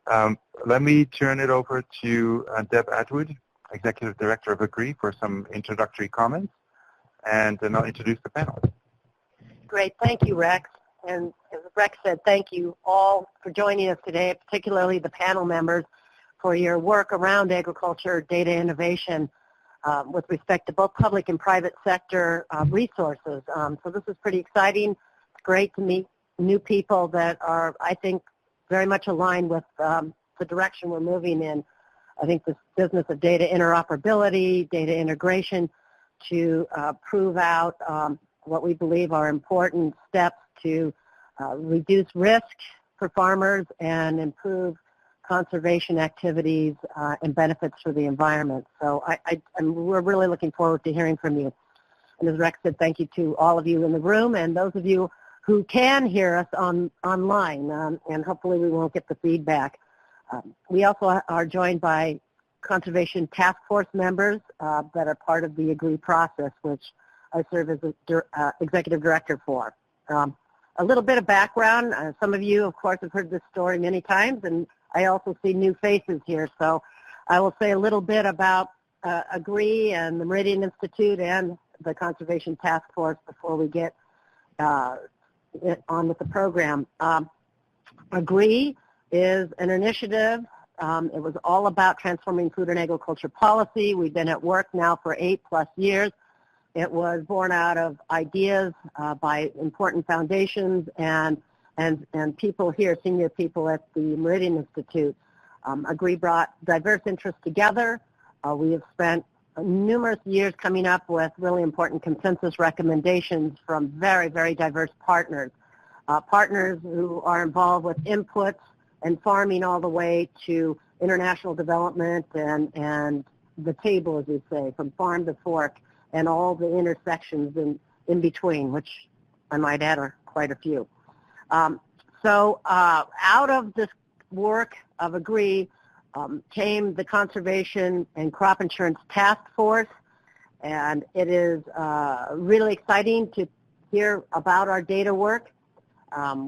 Let me turn it over to Deb Atwood, Executive Director of AGREE, for some introductory comments, and then I'll introduce the panel. Great. Thank you, Rex. And as Rex said, thank you all for joining us today, particularly the panel members, for your work around agriculture data innovation with respect to both public and private sector resources. So this is pretty exciting. It's great to meet new people that are, I think, very much aligned with the direction we're moving in. I think this business of data interoperability, data integration to prove out what we believe are important steps to reduce risk for farmers and improve conservation activities and benefits for the environment. So we're really looking forward to hearing from you. And as Rex said, thank you to all of you in the room and those of you who can hear us online, and hopefully we won't get the feedback. We also are joined by Conservation Task Force members that are part of the AGREE process, which I serve as Executive Director for. A little bit of background. Some of you, of course, have heard this story many times, and I also see new faces here. So I will say a little bit about AGREE and the Meridian Institute and the Conservation Task Force before we get on with the program. AGREE is an initiative. It was all about transforming food and agriculture policy. We've been at work now for 8+ years. It was born out of ideas by important foundations and people here, senior people at the Meridian Institute. AGREE brought diverse interests together. We have spent numerous years coming up with really important consensus recommendations from very, very diverse partners. Partners who are involved with inputs and farming all the way to international development and the table, as we say, from farm to fork, and all the intersections in between, which I might add are quite a few. So out of this work of AGREE came the Conservation and Crop Insurance Task Force, and it is really exciting to hear about our data work.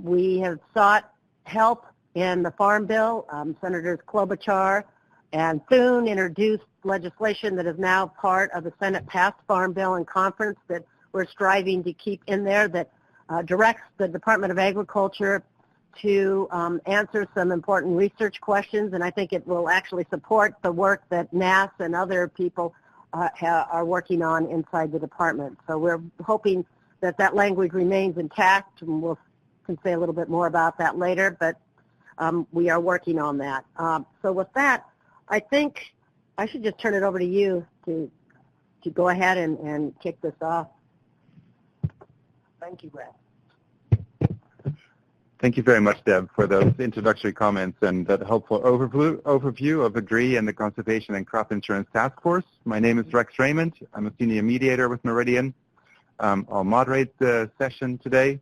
We have sought help in the Farm Bill. Senators Klobuchar and Thune introduced legislation that is now part of the Senate-passed Farm Bill and conference that we're striving to keep in there that directs the Department of Agriculture to answer some important research questions, and I think it will actually support the work that NASS and other people are working on inside the department. So we're hoping that that language remains intact, and we'll can say a little bit more about that later, but we are working on that. So with that, I think I should just turn it over to you to go ahead and kick this off. Thank you, Brett. Thank you very much, Deb, for those introductory comments and that helpful overview of AGREE and the Conservation and Crop Insurance Task Force. My name is Rex Raymond. I'm a senior mediator with Meridian. I'll moderate the session today.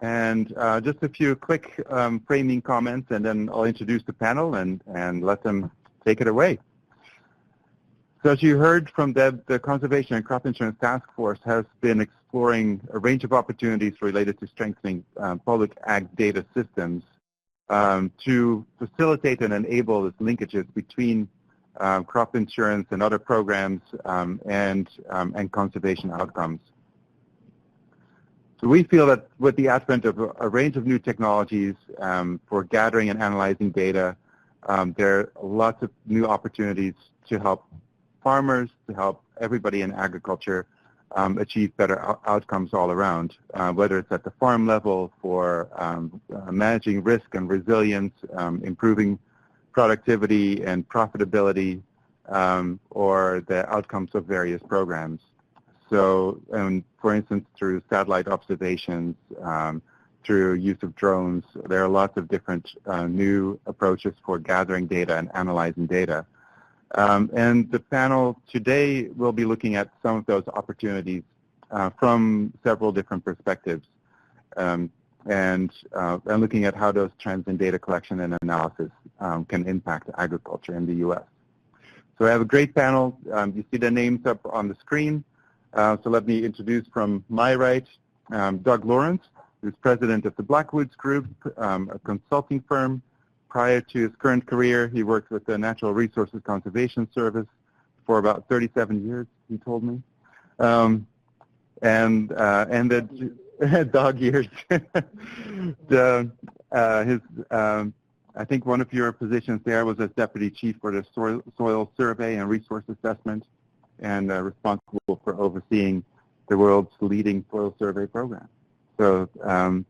And just a few quick framing comments, and then I'll introduce the panel and let them take it away. So as you heard from Deb, the Conservation and Crop Insurance Task Force has been exploring a range of opportunities related to strengthening public ag data systems to facilitate and enable the linkages between crop insurance and other programs and conservation outcomes. So we feel that with the advent of a range of new technologies for gathering and analyzing data, there are lots of new opportunities to help farmers, to help everybody in agriculture achieve better outcomes all around, whether it's at the farm level for managing risk and resilience, improving productivity and profitability, or the outcomes of various programs. So, for instance, through satellite observations, through use of drones, there are lots of different new approaches for gathering data and analyzing data. And the panel today will be looking at some of those opportunities from several different perspectives and looking at how those trends in data collection and analysis can impact agriculture in the U.S. So I have a great panel. You see the names up on the screen. So let me introduce from my right, Doug Lawrence, who's president of the Blackwoods Group, a consulting firm prior to his current career, he worked with the Natural Resources Conservation Service for about 37 years, he told me. And the dog years. I think one of your positions there was as Deputy Chief for the Soil Survey and Resource Assessment, and responsible for overseeing the world's leading soil survey program. So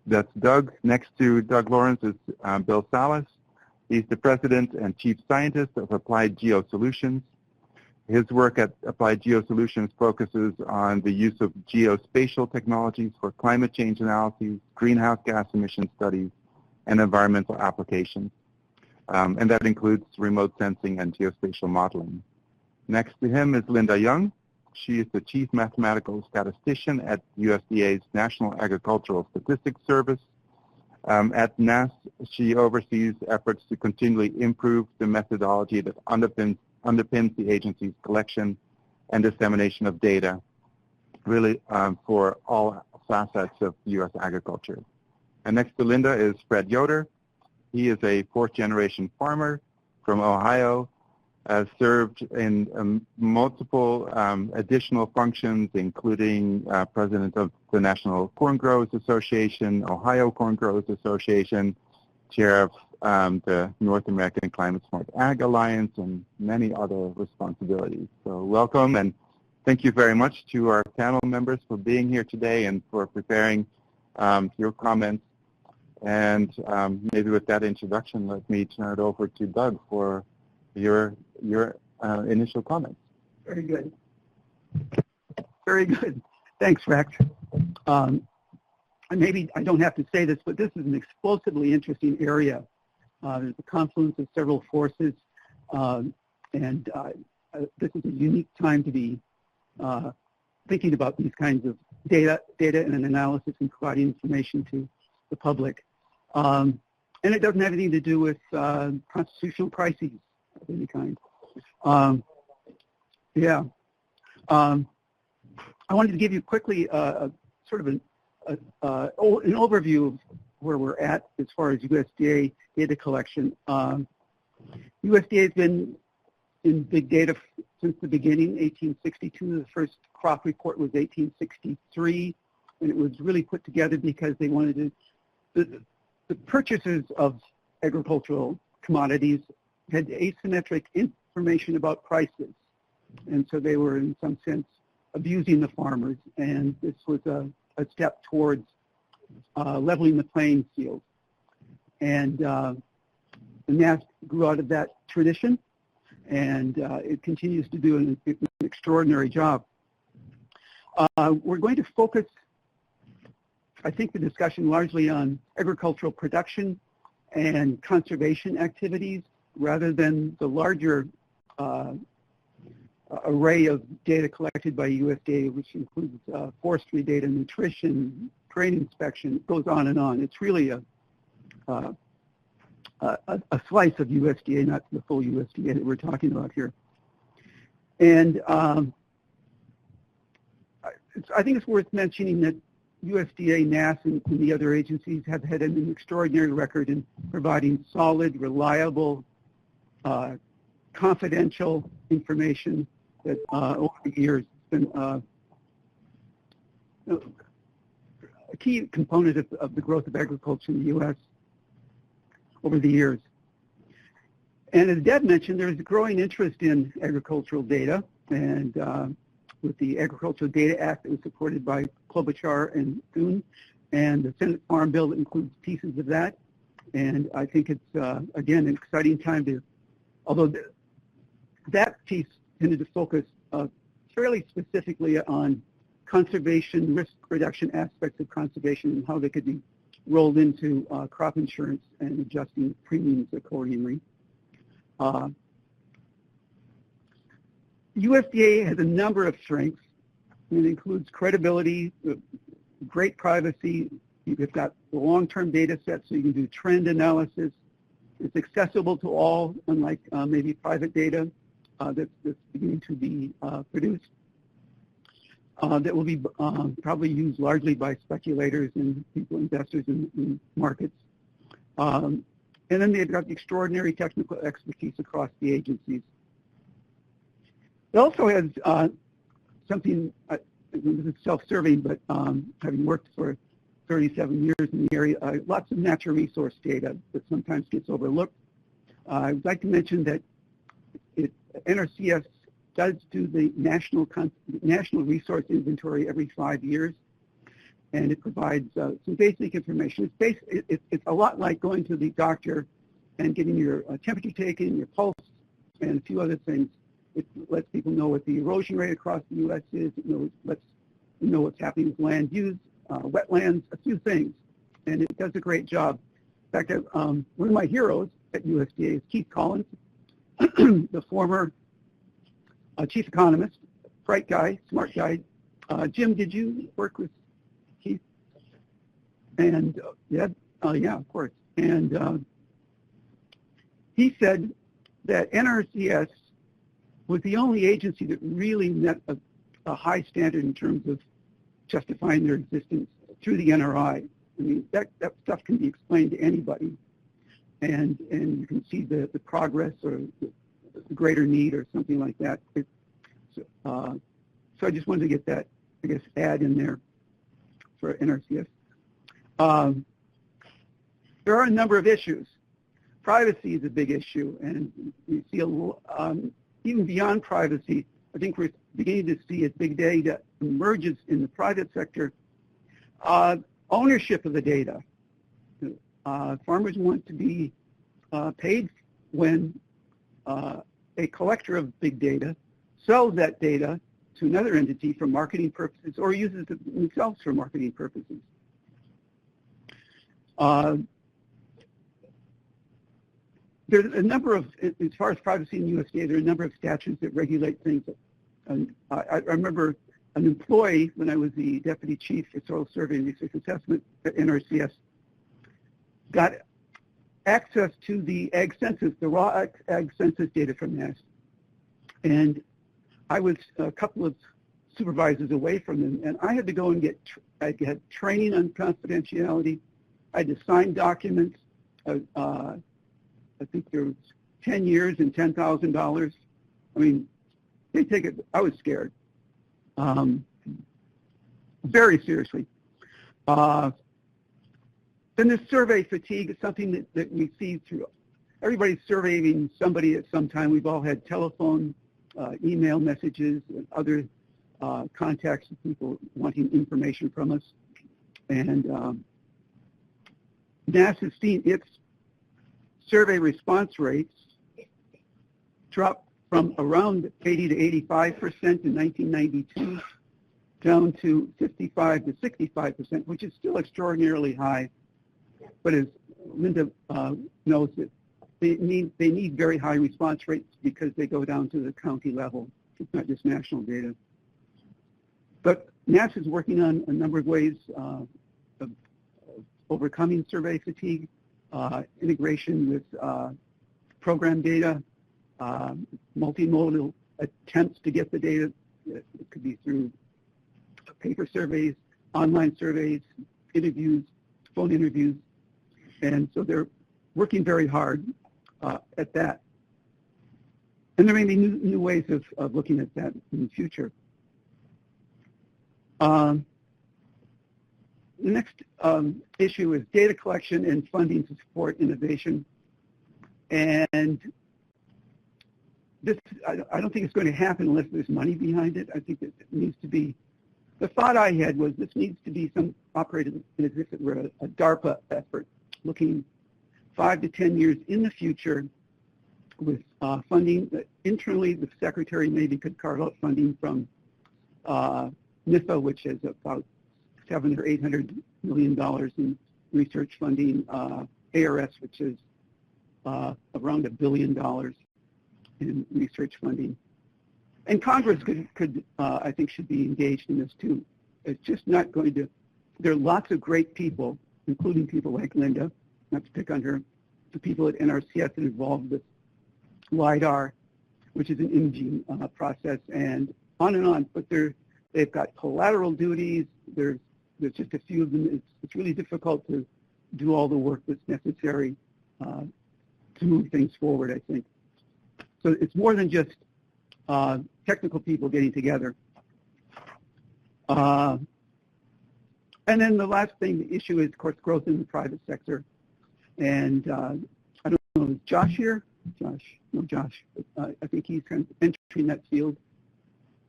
that's Doug. Next to Doug Lawrence is Bill Salas. He's the President and Chief Scientist of Applied Geosolutions. His work at Applied Geosolutions focuses on the use of geospatial technologies for climate change analyses, greenhouse gas emission studies, and environmental applications. And that includes remote sensing and geospatial modeling. Next to him is Linda Young. She is the Chief Mathematical Statistician at USDA's National Agricultural Statistics Service. At NASS, she oversees efforts to continually improve the methodology that underpins the agency's collection and dissemination of data, really for all facets of U.S. agriculture. And next to Linda is Fred Yoder. He is a fourth-generation farmer from Ohio, served in multiple additional functions, including President of the National Corn Growers Association, Ohio Corn Growers Association, Chair of the North American Climate Smart Ag Alliance, and many other responsibilities. So welcome, and thank you very much to our panel members for being here today and for preparing your comments. And maybe with that introduction, let me turn it over to Doug for your initial comments. Very good. Very good. Thanks, Rex. And maybe I don't have to say this, but this is an explosively interesting area. There's a confluence of several forces, and this is a unique time to be thinking about these kinds of data and analysis and providing information to the public. And it doesn't have anything to do with constitutional crises of any kind. I wanted to give you quickly sort of an overview of where we're at as far as USDA data collection. USDA has been in big data since the beginning, 1862. The first crop report was 1863, and it was really put together because they wanted to, the purchasers of agricultural commodities had asymmetric information about prices, and so they were in some sense abusing the farmers, and this was a step towards leveling the playing field. And the NASS grew out of that tradition, and it continues to do an extraordinary job. We're going to focus, I think, the discussion largely on agricultural production and conservation activities rather than the larger array of data collected by USDA, which includes forestry data, nutrition, grain inspection. It goes on and on. It's really a slice of USDA, not the full USDA that we're talking about here. And I think it's worth mentioning that USDA, NASS, and the other agencies have had an extraordinary record in providing solid, reliable, confidential information that over the years has been a key component of the growth of agriculture in the U.S. over the years. And as Deb mentioned, there is a growing interest in agricultural data, and with the Agricultural Data Act that was supported by Klobuchar and Thune, and the Senate Farm Bill that includes pieces of that. And I think it's, again, an exciting time to, although that piece tended to focus fairly specifically on conservation, risk reduction aspects of conservation and how they could be rolled into crop insurance and adjusting premiums accordingly. USDA has a number of strengths. It includes credibility, great privacy. You've got the long-term data set, so you can do trend analysis. It's accessible to all, unlike maybe private data that's beginning to be produced. That will be probably used largely by speculators and people, investors in markets. And then they've got the extraordinary technical expertise across the agencies. It also has something, this is self-serving, but having worked for 37 years in the area, lots of natural resource data that sometimes gets overlooked. I would like to mention that NRCS does do the national resource inventory every 5 years, and it provides some basic information. It's a lot like going to the doctor and getting your temperature taken, your pulse, and a few other things. It lets people know what the erosion rate across the U.S. is. It lets you know what's happening with land use, wetlands, a few things, and it does a great job. In fact, one of my heroes at USDA is Keith Collins, the former chief economist, bright guy, smart guy. Jim, did you work with Keith? And yeah, of course. And he said that NRCS was the only agency that really met a high standard in terms of justifying their existence through the NRI. I mean, that stuff can be explained to anybody, and you can see the progress or the greater need or something like that. So I just wanted to get that, I guess, add in there for NRCS. There are a number of issues. Privacy is a big issue, and we see even beyond privacy, I think we're beginning to see as big data emerges in the private sector, ownership of the data. Farmers want to be paid when a collector of big data sells that data to another entity for marketing purposes or uses it themselves for marketing purposes. There's a number of, as far as privacy in USDA, there are a number of statutes that regulate things. I remember an employee, when I was the deputy chief for soil survey and research assessment at NRCS, got access to the ag census, the raw ag census data from NASS. And I was a couple of supervisors away from them, and I had to go and get training on confidentiality. I had to sign documents. I think there was 10 years and $10,000. I mean, they take it, I was scared, very seriously. Then the survey fatigue is something that we see through, everybody's surveying somebody at some time. We've all had telephone, email messages, and other contacts of people wanting information from us. And NASS has seen its survey response rates drop from around 80 to 85% in 1992 down to 55 to 65%, which is still extraordinarily high. But as Linda knows, that they need very high response rates because they go down to the county level. It's not just national data. But NASS is working on a number of ways of overcoming survey fatigue. Integration with program data, multimodal attempts to get the data. It could be through paper surveys, online surveys, interviews, phone interviews. And so they're working very hard at that. And there may be new ways of looking at that in the future. The next issue is data collection and funding to support innovation. And this, I don't think it's going to happen unless there's money behind it. I think it needs to be, the thought I had was this needs to be operated as if it were a DARPA effort, looking 5 to 10 years in the future with funding. Internally, the secretary maybe could carve out funding from NIFA, which is about $700 or $800 million in research funding, ARS, which is around $1 billion in research funding. And Congress could I think, should be engaged in this too. It's just not going to, there are lots of great people, including people like Linda, not to pick on her, the people at NRCS that are involved with LIDAR, which is an imaging process, and on, but they've got collateral duties. There's just a few of them. It's really difficult to do all the work that's necessary move things forward, I think. So it's more than just technical people getting together. And then the last thing, the issue is, of course, growth in the private sector. And I don't know, is Josh here? Josh. I think he's kind of entering that field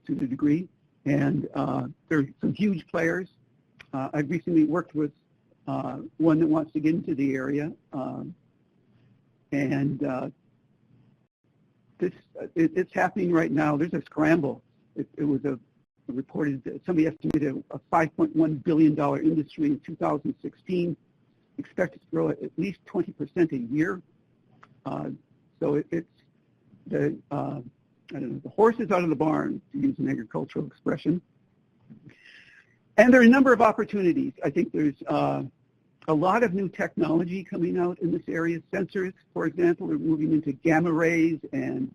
to the degree. And there are some huge players. I've recently worked with one that wants to get into the area. It's happening right now. There's a scramble. It was reported that somebody estimated a $5.1 billion industry in 2016, expected to grow at least 20% a year. So it's the I don't know, the horse is out of the barn, to use an agricultural expression. And there are a number of opportunities. I think there's a lot of new technology coming out in this area. Sensors, for example, are moving into gamma rays and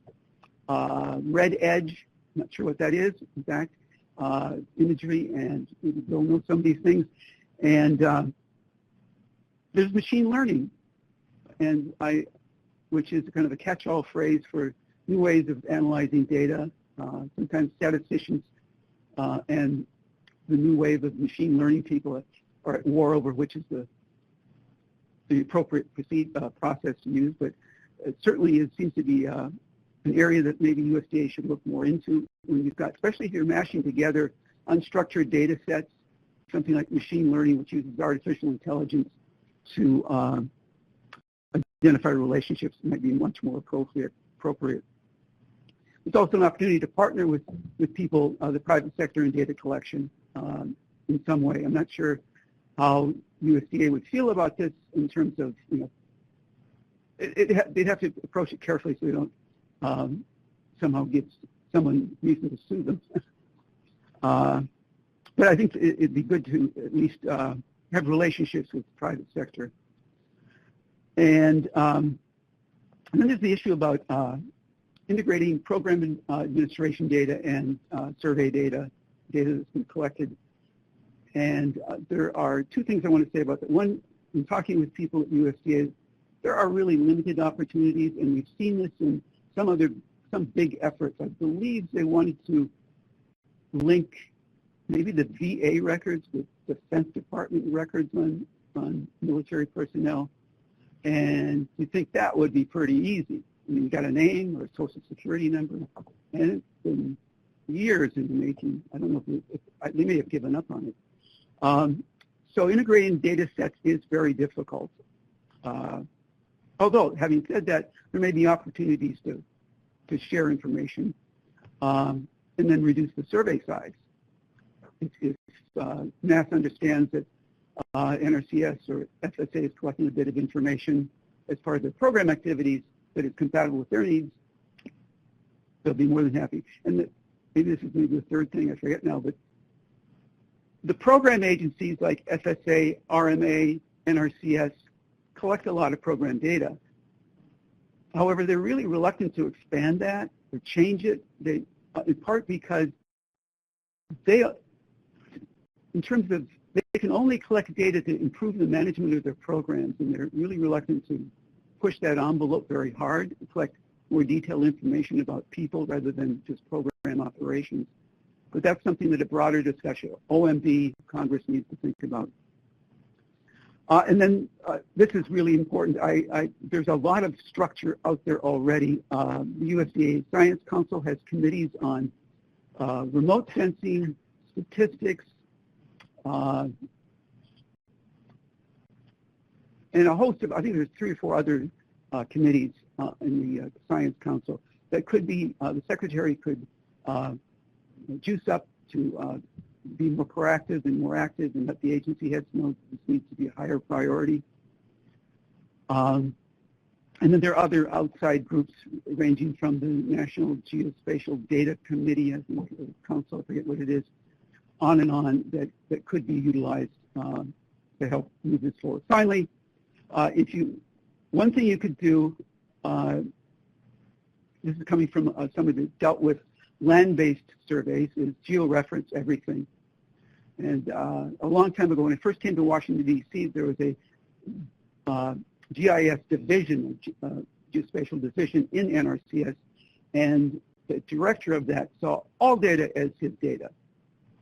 red edge. I'm not sure what that is, in fact, imagery, and we'll know some of these things. And there's machine learning, which is kind of a catch-all phrase for new ways of analyzing data. Sometimes statisticians and the new wave of machine learning people are at war over which is the appropriate process to use, but certainly it seems to be an area that maybe USDA should look more into when you've got, especially if you're mashing together unstructured data sets, something like machine learning, which uses artificial intelligence to identify relationships that might be much more appropriate. There's also an opportunity to partner with people, the private sector in data collection in some way. I'm not sure how USDA would feel about this in terms of, they'd have to approach it carefully so they don't somehow give someone reason to sue them. But I think it'd be good to at least have relationships with the private sector. And then there's the issue about integrating program administration data and survey data that's been collected. And there are two things I want to say about that. One, in talking with people at USDA, there are really limited opportunities, and we've seen this in some big efforts. I believe they wanted to link maybe the VA records with Defense Department records on military personnel. And you think that would be pretty easy. I mean, you got a name or a social security number, and it's been years in the making. I don't know if they may have given up on it. So integrating data sets is very difficult. Although, having said that, there may be opportunities to share information and then reduce the survey size. If NASS understands that NRCS or FSA is collecting a bit of information as part of their program activities that is compatible with their needs, they'll be more than happy. And maybe this is maybe the third thing, I forget now, but the program agencies like FSA, RMA, NRCS collect a lot of program data. However, they're really reluctant to expand that or change it, in part because in terms of, they can only collect data to improve the management of their programs, and they're really reluctant to push that envelope very hard, to collect more detailed information about people rather than just program operations. But that's something that a broader discussion, OMB, Congress needs to think about. And then this is really important. There's a lot of structure out there already. The USDA Science Council has committees on remote sensing, statistics, and a host of, I think there's 3 or 4 other committees in the Science Council that could be, the Secretary could juice up to be more proactive and more active and let the agency heads know that this needs to be a higher priority. And then there are other outside groups ranging from the National Geospatial Data Committee, I think, Council, I forget what it is, on and on, that could be utilized to help move this forward. Finally, one thing you could do, this is coming from somebody that dealt with land-based surveys, is georeference everything. And a long time ago, when I first came to Washington, D.C., there was a GIS division, geospatial division in NRCS, and the director of that saw all data as his data.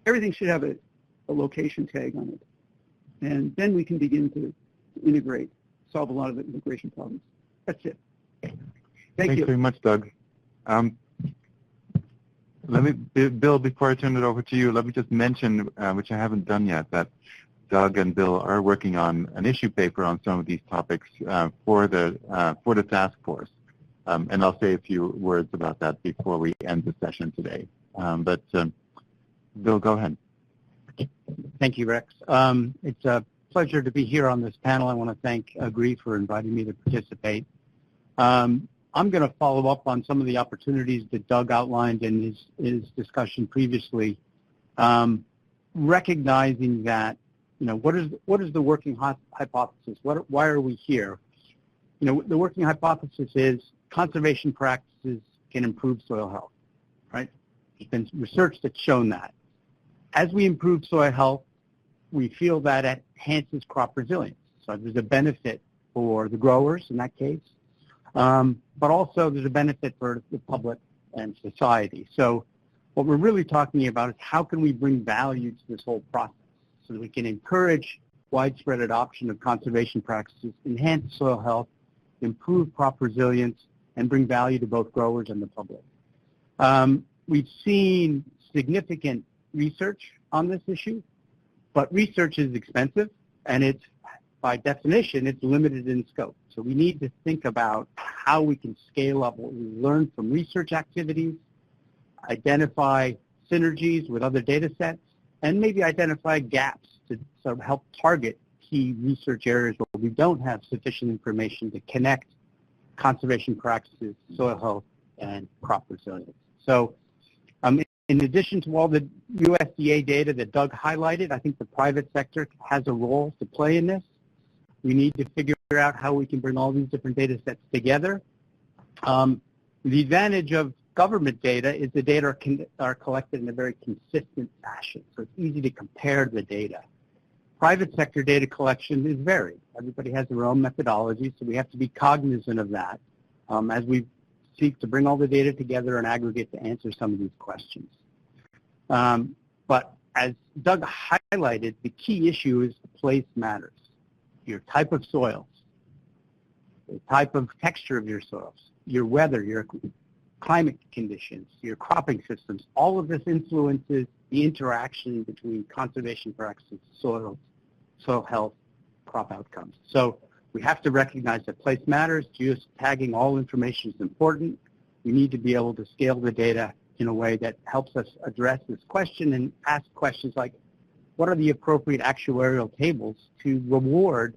Everything should have a location tag on it. And then we can begin to integrate, solve a lot of the integration problems. That's it. Thank you. Thanks very much, Doug. Bill, before I turn it over to you, let me just mention, which I haven't done yet, that Doug and Bill are working on an issue paper on some of these topics for the task force. And I'll say a few words about that before we end the session today. Bill, go ahead. Thank you, Rex. It's a pleasure to be here on this panel. I want to thank AGREE for inviting me to participate. I'm going to follow up on some of the opportunities that Doug outlined in his discussion previously, recognizing that, what is the working hypothesis? Why are we here? The working hypothesis is conservation practices can improve soil health, right? There's been research that's shown that. As we improve soil health, we feel that it enhances crop resilience. So there's a benefit for the growers in that case, but also there's a benefit for the public and society. So what we're really talking about is how can we bring value to this whole process so that we can encourage widespread adoption of conservation practices, enhance soil health, improve crop resilience, and bring value to both growers and the public. We've seen significant research on this issue, but research is expensive, and it's, by definition, it's limited in scope. So we need to think about how we can scale up what we learn from research activities, identify synergies with other data sets, and maybe identify gaps to sort of help target key research areas where we don't have sufficient information to connect conservation practices, soil health, and crop resilience. So in addition to all the USDA data that Doug highlighted, I think the private sector has a role to play in this. We need to figure out how we can bring all these different data sets together. The advantage of government data is the data are collected in a very consistent fashion, so it's easy to compare the data. Private sector data collection is varied. Everybody has their own methodology, so we have to be cognizant of that as we seek to bring all the data together and aggregate to answer some of these questions. But as Doug highlighted, the key issue is the place matters. Your type of soils, the type of texture of your soils, your weather, your climate conditions, your cropping systems, all of this influences the interaction between conservation practices, soil health, crop outcomes. So we have to recognize that place matters. Geotagging all information is important. We need to be able to scale the data in a way that helps us address this question and ask questions like, what are the appropriate actuarial tables to reward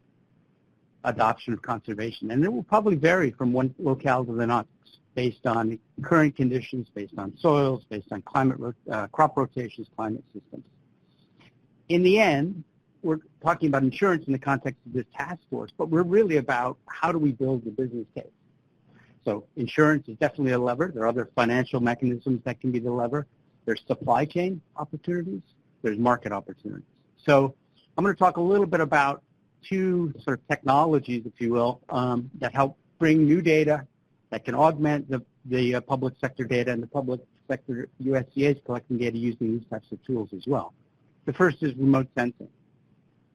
adoption of conservation? And it will probably vary from one locale to the next based on current conditions, based on soils, based on climate, crop rotations, climate systems. In the end, we're talking about insurance in the context of this task force, but we're really about how do we build the business case. So insurance is definitely a lever. There are other financial mechanisms that can be the lever. There's supply chain opportunities. There's market opportunities. So I'm going to talk a little bit about two sort of technologies, if you will, that help bring new data that can augment the public sector data, and the public sector USDA is collecting data using these types of tools as well. The first is remote sensing.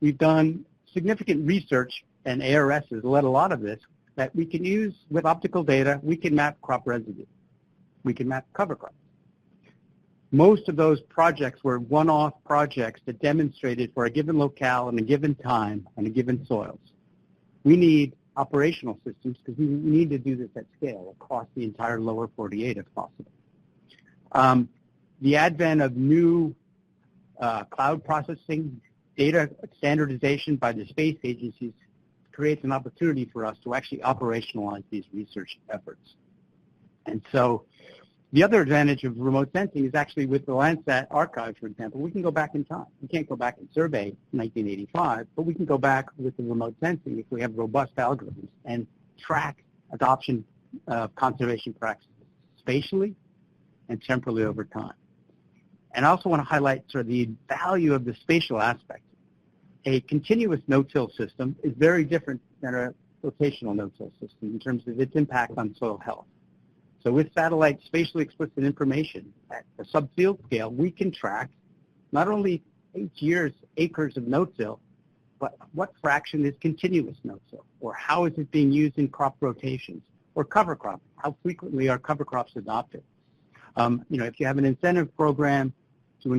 We've done significant research, and ARS has led a lot of this, that we can use with optical data. We can map crop residue. We can map cover crops. Most of those projects were one-off projects that demonstrated for a given locale and a given time and a given soils. We need operational systems because we need to do this at scale across the entire lower 48 if possible. The advent of new cloud processing, data standardization by the space agencies creates an opportunity for us to actually operationalize these research efforts. And so the other advantage of remote sensing is actually with the Landsat archive, for example, we can go back in time. We can't go back and survey 1985, but we can go back with the remote sensing if we have robust algorithms and track adoption of conservation practices spatially and temporally over time. And I also want to highlight sort of the value of the spatial aspect. A continuous no-till system is very different than a rotational no-till system in terms of its impact on soil health. So with satellite spatially explicit information at the subfield scale, we can track not only each year's acres of no-till, but what fraction is continuous no-till, or how is it being used in crop rotations, or cover crop, how frequently are cover crops adopted. If you have an incentive program to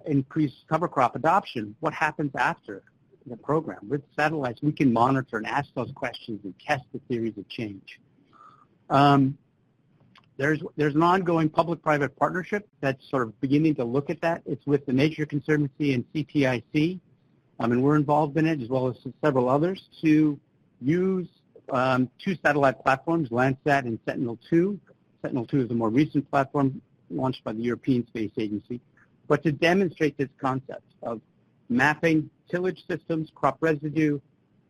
increase cover crop adoption, what happens after the program? With satellites, we can monitor and ask those questions and test the theories of change. There's an ongoing public-private partnership that's sort of beginning to look at that. It's with the Nature Conservancy and CTIC, and we're involved in it, as well as several others, to use two satellite platforms, Landsat and Sentinel-2. Sentinel-2 is a more recent platform launched by the European Space Agency, but to demonstrate this concept of mapping tillage systems, crop residue,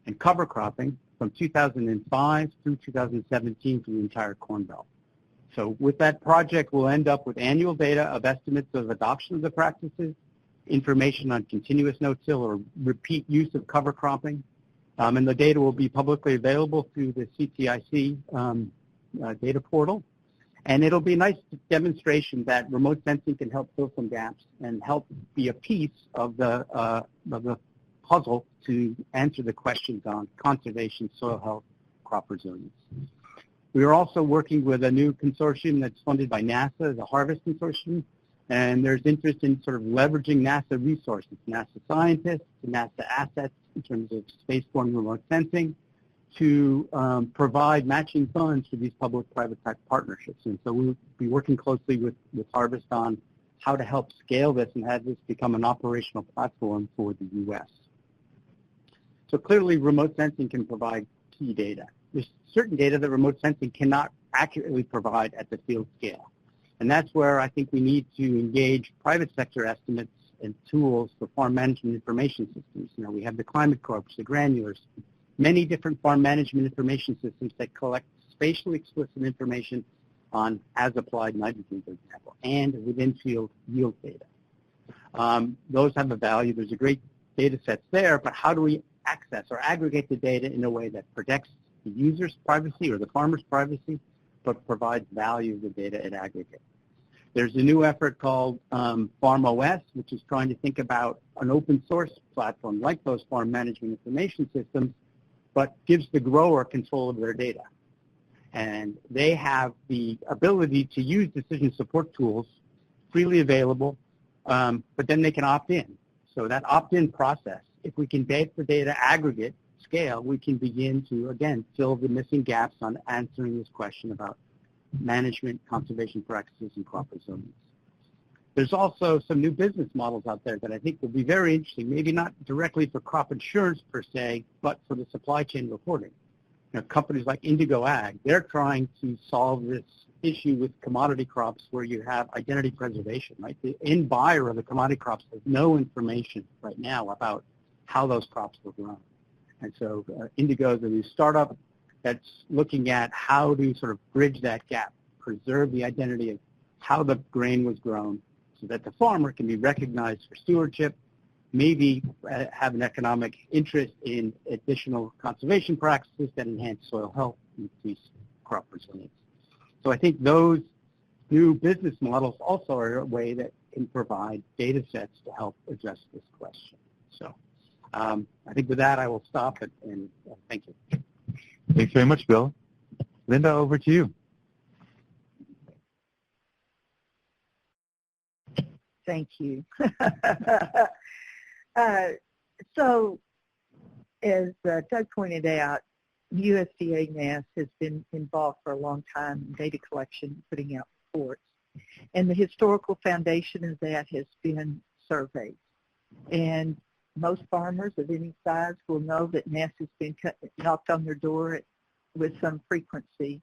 and cover cropping from 2005 through 2017 for the entire Corn Belt. So with that project, we'll end up with annual data of estimates of adoption of the practices, information on continuous no-till or repeat use of cover cropping, and the data will be publicly available through the CTIC data portal. And it'll be a nice demonstration that remote sensing can help fill some gaps and help be a piece of the puzzle to answer the questions on conservation, soil health, crop resilience. We are also working with a new consortium that's funded by NASA, the Harvest Consortium, and there's interest in sort of leveraging NASA resources, NASA scientists, NASA assets in terms of spaceborne remote sensing, to provide matching funds for these public-private partnerships. And so we'll be working closely with Harvest on how to help scale this and have this become an operational platform for the U.S. So clearly, remote sensing can provide key data. There's certain data that remote sensing cannot accurately provide at the field scale. And that's where I think we need to engage private sector estimates and tools for farm management information systems. We have the Climate Corps, the Granulars, many different farm management information systems that collect spatially explicit information on as-applied nitrogen, for example, and within-field yield data. Those have a value. There's a great data sets there, but how do we access or aggregate the data in a way that protects the user's privacy or the farmer's privacy, but provides value of the data it aggregates? There's a new effort called FarmOS, which is trying to think about an open source platform like those farm management information systems, but gives the grower control of their data. And they have the ability to use decision support tools freely available, but then they can opt in. So that opt-in process, if we can bake the data aggregate scale, we can begin to, again, fill the missing gaps on answering this question about management, conservation practices, and crop resilience. There's also some new business models out there that I think will be very interesting, maybe not directly for crop insurance per se, but for the supply chain reporting. Companies like Indigo Ag, they're trying to solve this issue with commodity crops where you have identity preservation, right? The end buyer of the commodity crops has no information right now about how those crops were grown. And so Indigo is a new startup that's looking at how to sort of bridge that gap, preserve the identity of how the grain was grown so that the farmer can be recognized for stewardship, maybe have an economic interest in additional conservation practices that enhance soil health and increase crop resilience. So I think those new business models also are a way that can provide data sets to help address this question. So I think with that, I will stop it, and thank you. Thanks very much, Bill. Linda, over to you. Thank you. So, as Doug pointed out, USDA NASS has been involved for a long time in data collection, putting out reports. And the historical foundation of that has been surveys. And most farmers of any size will know that NASS has been knocked on their door with some frequency.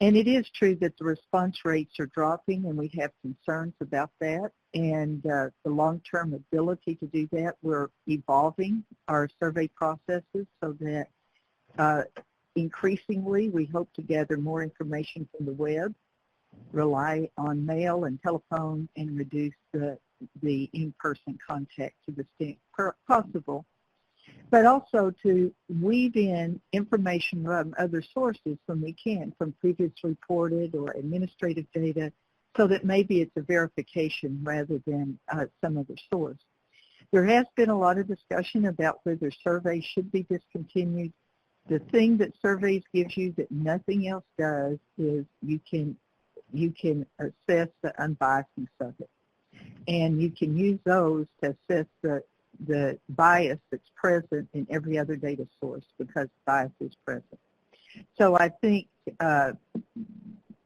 And it is true that the response rates are dropping, and we have concerns about that. And the long-term ability to do that, we're evolving our survey processes so that increasingly we hope to gather more information from the web, rely on mail and telephone, and reduce the in-person contact to the extent possible. but also to weave in information from other sources when we can, from previously reported or administrative data, so that maybe it's a verification rather than some other source. There has been a lot of discussion about whether surveys should be discontinued. The thing that surveys gives you that nothing else does is you can assess the unbiasedness of it. And you can use those to assess the bias that's present in every other data source because bias is present. So I think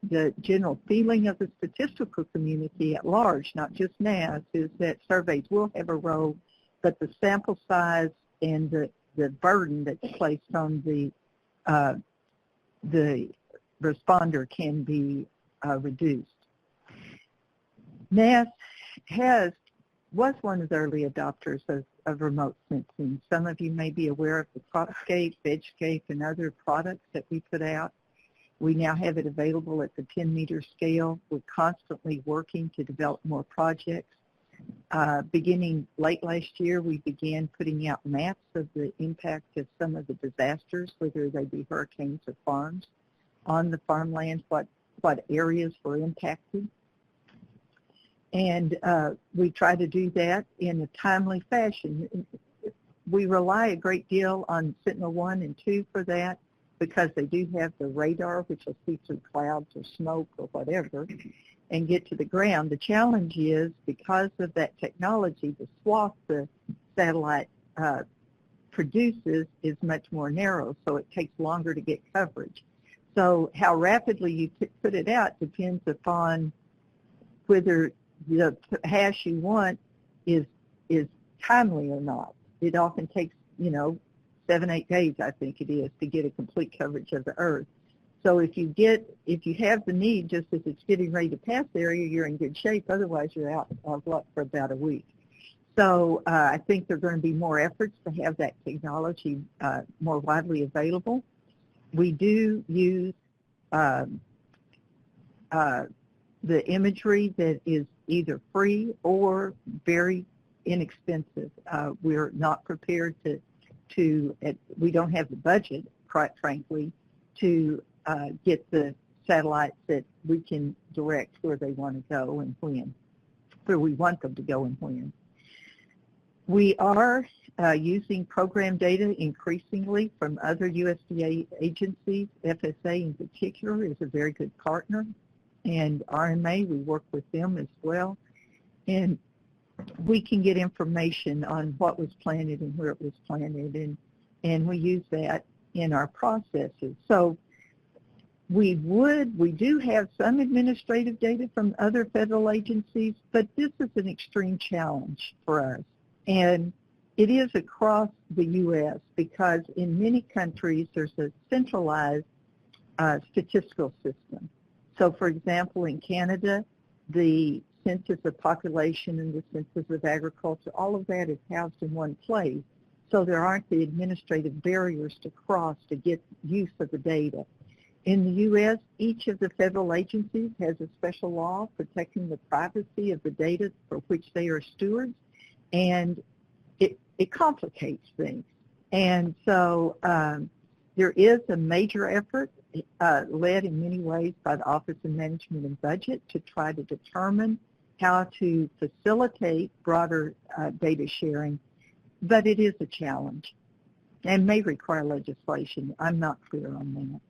the general feeling of the statistical community at large, not just NASS, is that surveys will have a role, but the sample size and the burden that's placed on the responder can be reduced. NASS was one of the early adopters of remote sensing. Some of you may be aware of the Cropscape, Edgescape, and other products that we put out. We now have it available at the 10-meter scale. We're constantly working to develop more projects. Beginning late last year, we began putting out maps of the impact of some of the disasters, whether they be hurricanes or farms, on the farmland, what areas were impacted. And we try to do that in a timely fashion. We rely a great deal on Sentinel-1 and 2 for that because they do have the radar, which will see through clouds or smoke or whatever, and get to the ground. The challenge is, because of that technology, the swath the satellite produces is much more narrow, so it takes longer to get coverage. So how rapidly you put it out depends upon whether the hash you want is timely or not. It often takes, 7-8 days, I think it is, to get a complete coverage of the Earth. So if you have the need just as it's getting ready to pass the area, you're in good shape. Otherwise, you're out of luck for about a week. So I think there are going to be more efforts to have that technology more widely available. We do use the imagery that is either free or very inexpensive. We're not prepared we don't have the budget, quite frankly, to get the satellites that we can direct where they want to go and when, where we want them to go and when. We are using program data increasingly from other USDA agencies. FSA in particular is a very good partner, and RMA, we work with them as well. And we can get information on what was planted and where it was planted, and we use that in our processes. So we do have some administrative data from other federal agencies, but this is an extreme challenge for us. And it is across the U.S. because in many countries there's a centralized statistical system. So for example, in Canada, the census of population and the census of agriculture, all of that is housed in one place. So there aren't the administrative barriers to cross to get use of the data. In the U.S., each of the federal agencies has a special law protecting the privacy of the data for which they are stewards, and it complicates things. And so there is a major effort led in many ways by the Office of Management and Budget to try to determine how to facilitate broader data sharing, but it is a challenge and may require legislation. I'm not clear on that.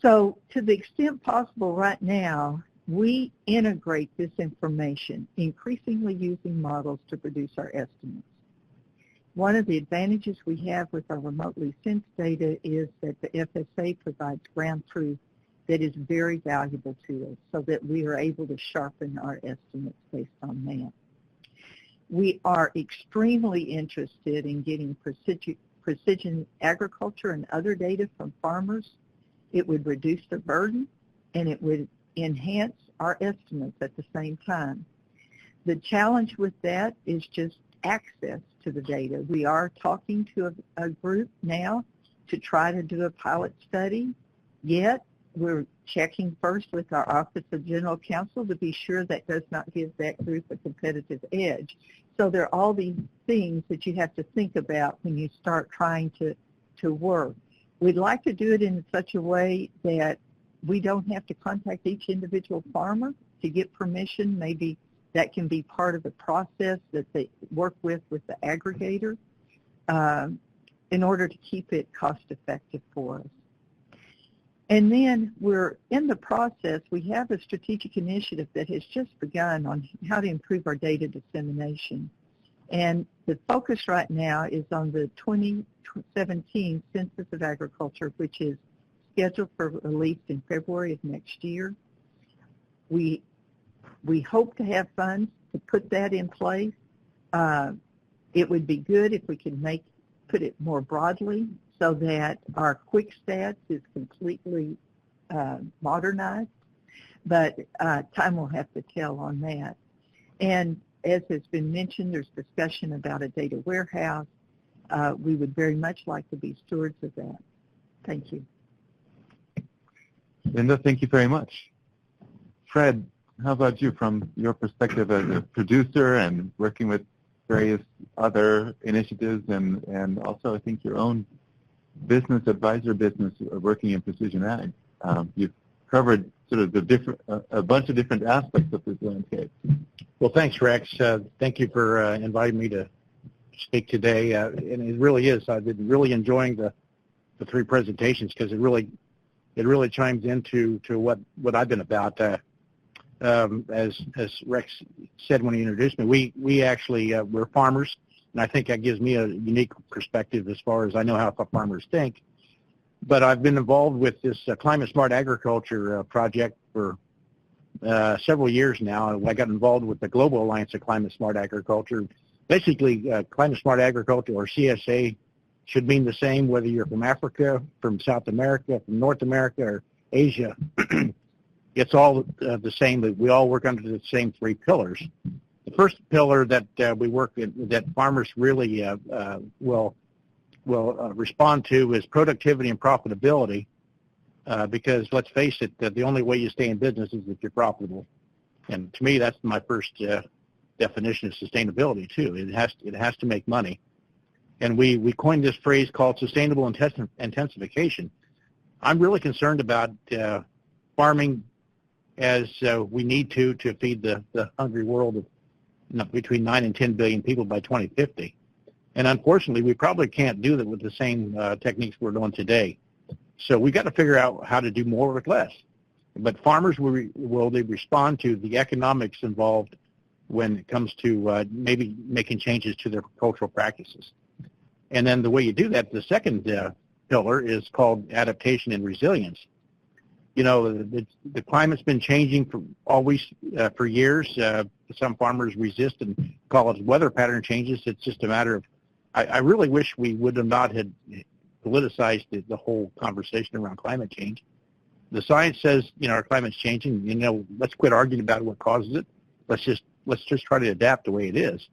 So to the extent possible right now, we integrate this information, increasingly using models to produce our estimates. One of the advantages we have with our remotely sensed data is that the FSA provides ground truth that is very valuable to us so that we are able to sharpen our estimates based on that. We are extremely interested in getting precision agriculture and other data from farmers. It would reduce the burden and it would enhance our estimates at the same time. The challenge with that is just access to the data. We are talking to a group now to try to do a pilot study, yet we're checking first with our Office of General Counsel to be sure that does not give that group a competitive edge. So there are all these things that you have to think about when you start trying to work. We'd like to do it in such a way that we don't have to contact each individual farmer to get permission. Maybe that can be part of the process that they work with the aggregator in order to keep it cost effective for us. And then we're in the process, we have a strategic initiative that has just begun on how to improve our data dissemination. And the focus right now is on the 2017 Census of Agriculture, which is scheduled for release in February of next year. We hope to have funds to put that in place. It would be good if we could put it more broadly so that our quick stats is completely modernized, but time will have to tell on that. And as has been mentioned, there's discussion about a data warehouse. We would very much like to be stewards of that. Thank you. Linda, thank you very much. Fred, how about you from your perspective as a producer and working with various other initiatives and also I think your own business advisor business working in precision ag? You've covered sort of a bunch of different aspects of this landscape. Well, thanks, Rex. Thank you for inviting me to speak today. And it really is. I've been really enjoying the three presentations because it really chimes into what I've been about. As Rex said when he introduced me, we actually we're farmers, and I think that gives me a unique perspective as far as I know how farmers think. But I've been involved with this Climate Smart Agriculture project for several years now. I got involved with the Global Alliance of Climate Smart Agriculture. Basically, Climate Smart Agriculture, or CSA, should mean the same whether you're from Africa, from South America, from North America, or Asia. It's all the same. That we all work under the same three pillars. The first pillar that we work in, that farmers really will respond to, is productivity and profitability. Because let's face it, the only way you stay in business is if you're profitable. And to me, that's my first definition of sustainability too. It has to make money. And we coined this phrase called sustainable intensification. I'm really concerned about farming as we need to feed the hungry world of between 9 and 10 billion people by 2050. And unfortunately, we probably can't do that with the same techniques we're doing today. So we've got to figure out how to do more with less. But farmers will they respond to the economics involved when it comes to maybe making changes to their cultural practices. And then the way you do that, the second pillar is called adaptation and resilience. You know, the climate's been changing for years. Some farmers resist and call it weather pattern changes. It's just a matter of, I really wish we would have not had politicized the whole conversation around climate change. The science says, our climate's changing. Let's quit arguing about what causes it. Let's just try to adapt the way it is.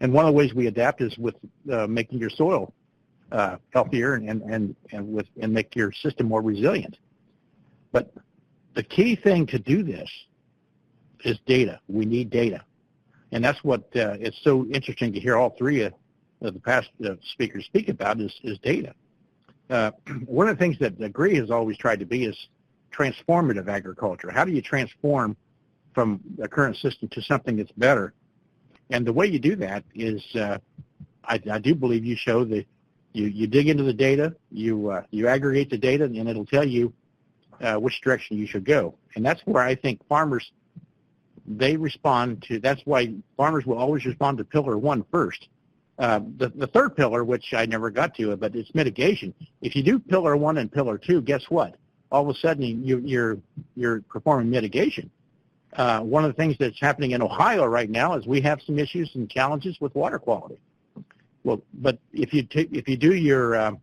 And one of the ways we adapt is with making your soil healthier and make your system more resilient. But the key thing to do this is data. We need data. And that's what it's so interesting to hear all three of the past speakers speak about is data. One of the things that AGRI has always tried to be is transformative agriculture. How do you transform from the current system to something that's better? And the way you do that is, I do believe you show that you dig into the data, you aggregate the data, and it'll tell you which direction you should go. And that's where I think farmers, they respond to, that's why farmers will always respond to pillar one first. The third pillar, which I never got to, but it's mitigation. If you do pillar one and pillar two, guess what? All of a sudden you're performing mitigation. One of the things that's happening in Ohio right now is we have some issues and challenges with water quality. Well, but if you do your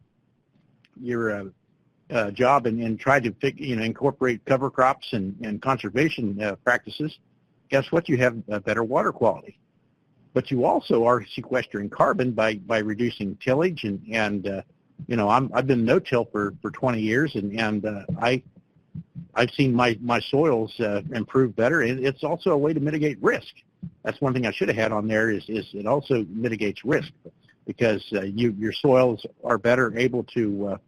job and try to incorporate cover crops and conservation practices, guess what? You have better water quality. But you also are sequestering carbon by reducing tillage and I've been no-till for 20 years and I've seen my soils improve better, and it's also a way to mitigate risk. That's one thing I should have had on there is it also mitigates risk because your soils are better able to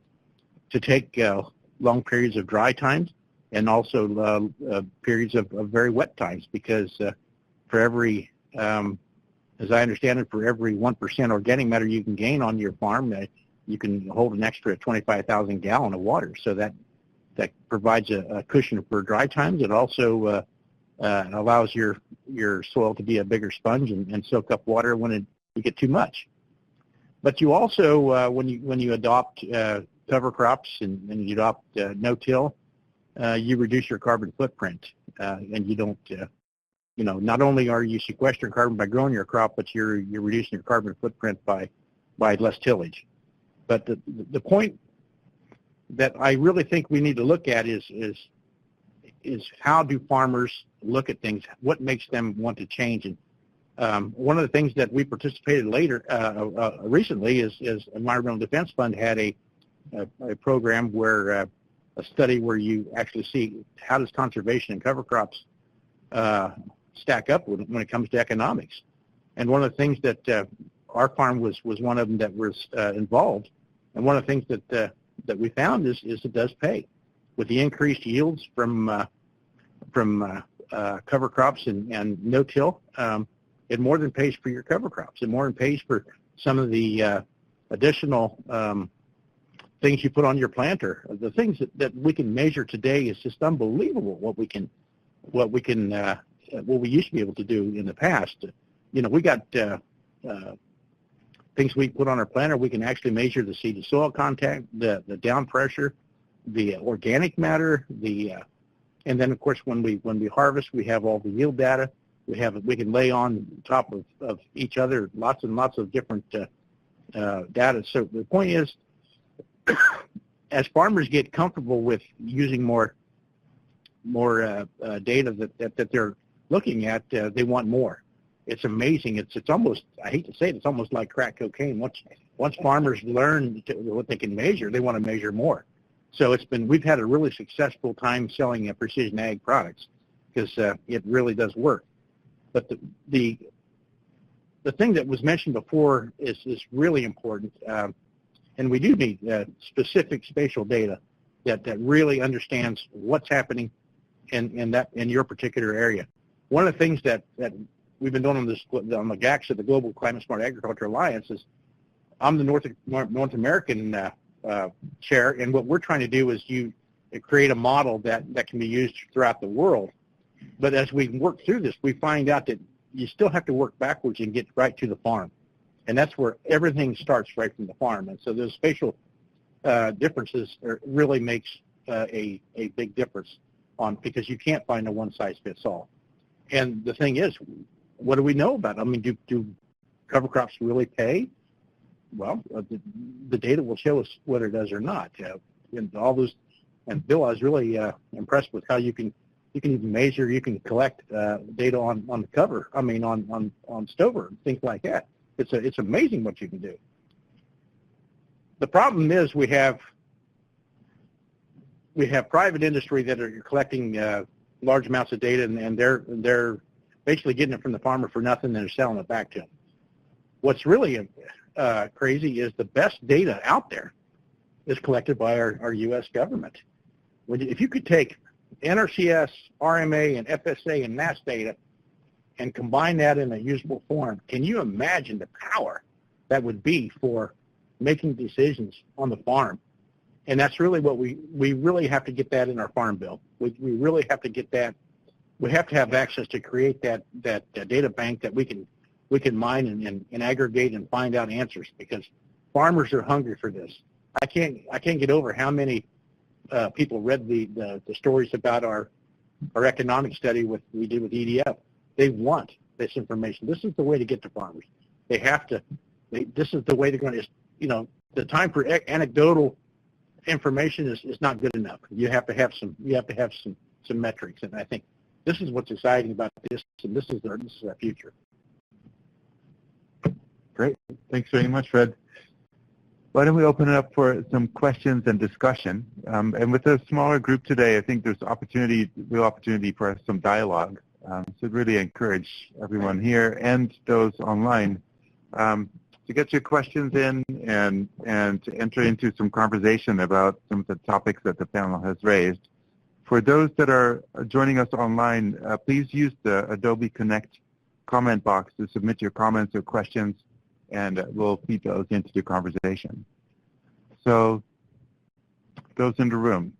take long periods of dry times and also periods of very wet times because for every, as I understand it, for every 1% organic matter you can gain on your farm, you can hold an extra 25,000 gallon of water. So that provides a cushion for dry times. It also allows your soil to be a bigger sponge and soak up water when you get too much. But you also, when you adopt cover crops and you adopt no-till, you reduce your carbon footprint, and you don't. Not only are you sequestering carbon by growing your crop, but you're reducing your carbon footprint by less tillage. But the point that I really think we need to look at is how do farmers look at things? What makes them want to change? And one of the things that we participated recently is Environmental Defense Fund had a program where a study where you actually see how does conservation and cover crops stack up when it comes to economics. And one of the things that our farm was one of them that was involved. And one of the things that we found is it does pay. With the increased yields from cover crops and no-till, it more than pays for your cover crops. It more than pays for some of the additional things you put on your planter. The things that we can measure today is just unbelievable. What we used to be able to do in the past. We got things we put on our planter. We can actually measure the seed to soil contact, the down pressure, the organic matter, and then of course when we harvest, we have all the yield data. We can lay on top of each other lots and lots of different data. So the point is, as farmers get comfortable with using more data that they're looking at, they want more. It's amazing. It's almost, I hate to say it, it's almost like crack cocaine. Once farmers learn what they can measure, they want to measure more. So we've had a really successful time selling precision ag products because it really does work. But the thing that was mentioned before is really important, and we do need specific spatial data that really understands what's happening in your particular area. One of the things that we've been doing on the GACSA, the Global Climate Smart Agriculture Alliance, is I'm the North American chair, and what we're trying to do is create a model that can be used throughout the world. But as we work through this, we find out that you still have to work backwards and get right to the farm. And that's where everything starts right from the farm. And so those spatial differences really makes a big difference because you can't find a one-size-fits-all. And the thing is, what do we know about it? I mean, do cover crops really pay? Well, the data will show us whether it does or not. And all those, and Bill, I was really impressed with how you can even measure, you can collect data on the cover. I mean, on stover, things like that. It's amazing what you can do. The problem is we have private industry that are collecting large amounts of data, and they're basically getting it from the farmer for nothing, and they're selling it back to him. What's really crazy is the best data out there is collected by our U.S. government. If you could take NRCS, RMA, and FSA and NASS data and combine that in a usable form, can you imagine the power that would be for making decisions on the farm? And that's really what we really have to get that in our farm bill. We really have to get that. We have to have access to create that data bank that we can mine and aggregate and find out answers, because farmers are hungry for this. I can't get over how many people read the stories about our economic study we did with EDF. They want this information. This is the way to get to farmers. They have to. This is the way they're going to. The time for anecdotal information is not good enough. You have to have some metrics, and I think this is what's exciting about this, and this is our future. Great. Thanks very much, Fred. why don't we open it up for some questions and discussion? And with a smaller group today, I think there's real opportunity for some dialogue. So I'd really encourage everyone here and those online to get your questions in and to enter into some conversation about some of the topics that the panel has raised. For those that are joining us online, please use the Adobe Connect comment box to submit your comments or questions, and we'll feed those into the conversation. So those in the room,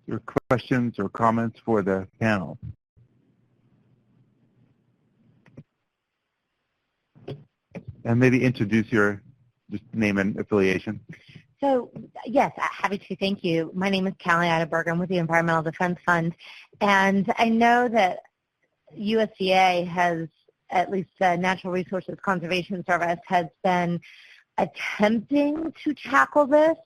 your questions or comments for the panel. And maybe introduce your just name and affiliation. So, yes, happy to. Thank you. My name is Callie Atterberg. I'm with the Environmental Defense Fund. And I know that USDA has, at least the Natural Resources Conservation Service, has been attempting to tackle this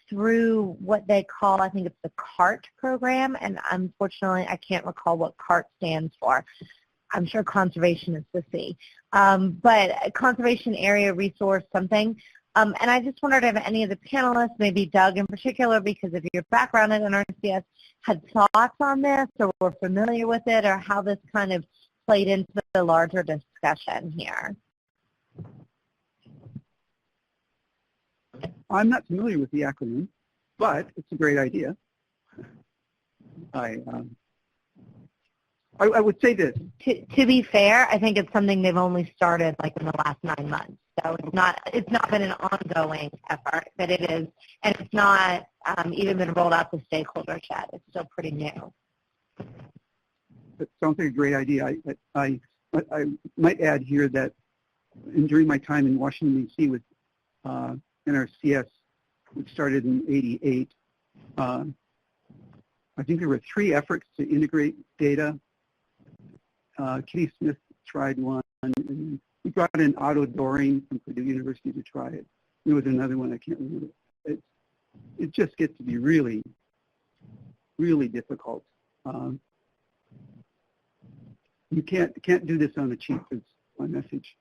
through what they call, I think it's the CART program. And unfortunately, I can't recall what CART stands for. I'm sure conservation is the C. But conservation area resource something. And I just wondered if any of the panelists, maybe Doug in particular, because of your background at NRCS, had thoughts on this or were familiar with it, or how this kind of played into the larger discussion here. I'm not familiar with the acronym, but it's a great idea. I would say this. To be fair, I think it's something they've only started like in the last 9 months. So it's not been an ongoing effort, but it is, and it's not even been rolled out to stakeholders yet. It's still pretty new. It sounds like a great idea. I might add here that during my time in Washington, D.C. with NRCS, which started in '88, I think there were 3 efforts to integrate data. Kitty Smith tried one, and we brought in Otto Doring from Purdue University to try it. There was another one, I can't remember. It just gets to be really, really difficult. You can't do this on the cheap, is my message.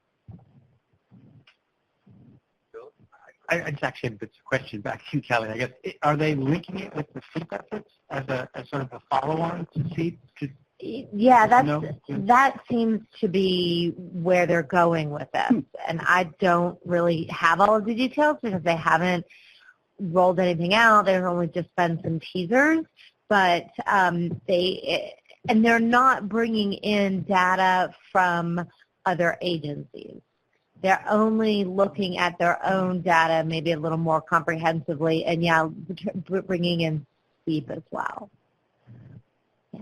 I just actually have a question back to you, Kelly. I guess, are they linking it with the SEEP efforts as sort of a follow-on to SEEP? Yeah, that seems to be where they're going with this. And I don't really have all of the details because they haven't rolled anything out. There's only just been some teasers. But they're not bringing in data from other agencies. They're only looking at their own data maybe a little more comprehensively, and yeah, bringing in SEEP as well. Yeah.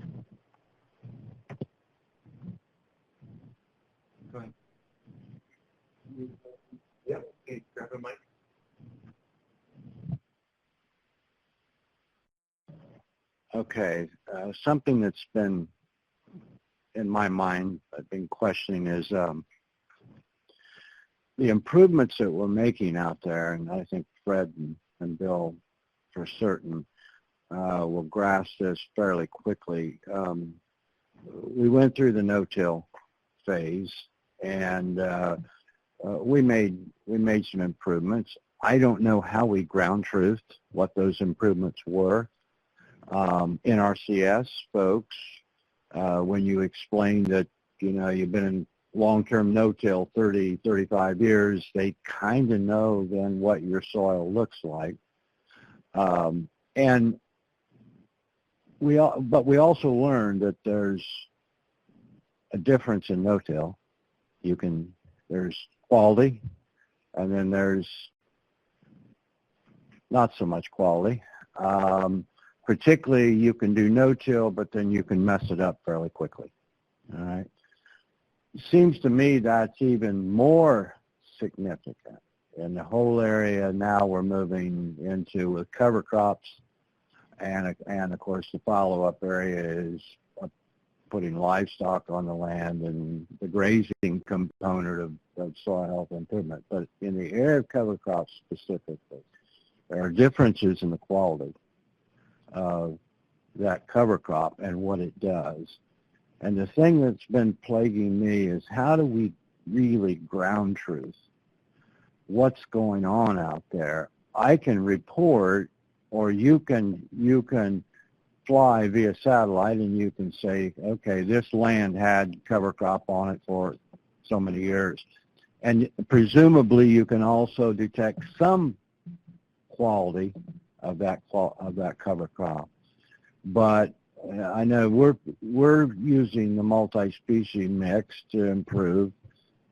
Go ahead. Yeah, okay, grab a mic. Okay, something that's been in my mind, I've been questioning is the improvements that we're making out there, and I think Fred and Bill for certain will grasp this fairly quickly. We went through the no-till phase, and we made some improvements. I don't know how we ground truthed what those improvements were. NRCS folks, when you explained that, you've been in long-term no-till 30, 35 years, they kind of know then what your soil looks like. And but we also learned that there's a difference in no-till. There's quality, and then there's not so much quality. Particularly, you can do no-till, but then you can mess it up fairly quickly. All right. It seems to me that's even more significant. In the whole area now we're moving into with cover crops, and of course the follow-up area is putting livestock on the land and the grazing component of soil health improvement. But in the area of cover crops specifically, there are differences in the quality of that cover crop and what it does. And the thing that's been plaguing me is how do we really ground truth what's going on out there. I can report, or you can fly via satellite and you can say, okay, this land had cover crop on it for so many years. And presumably you can also detect some quality of that cover crop. But I know we're using the multi-species mix to improve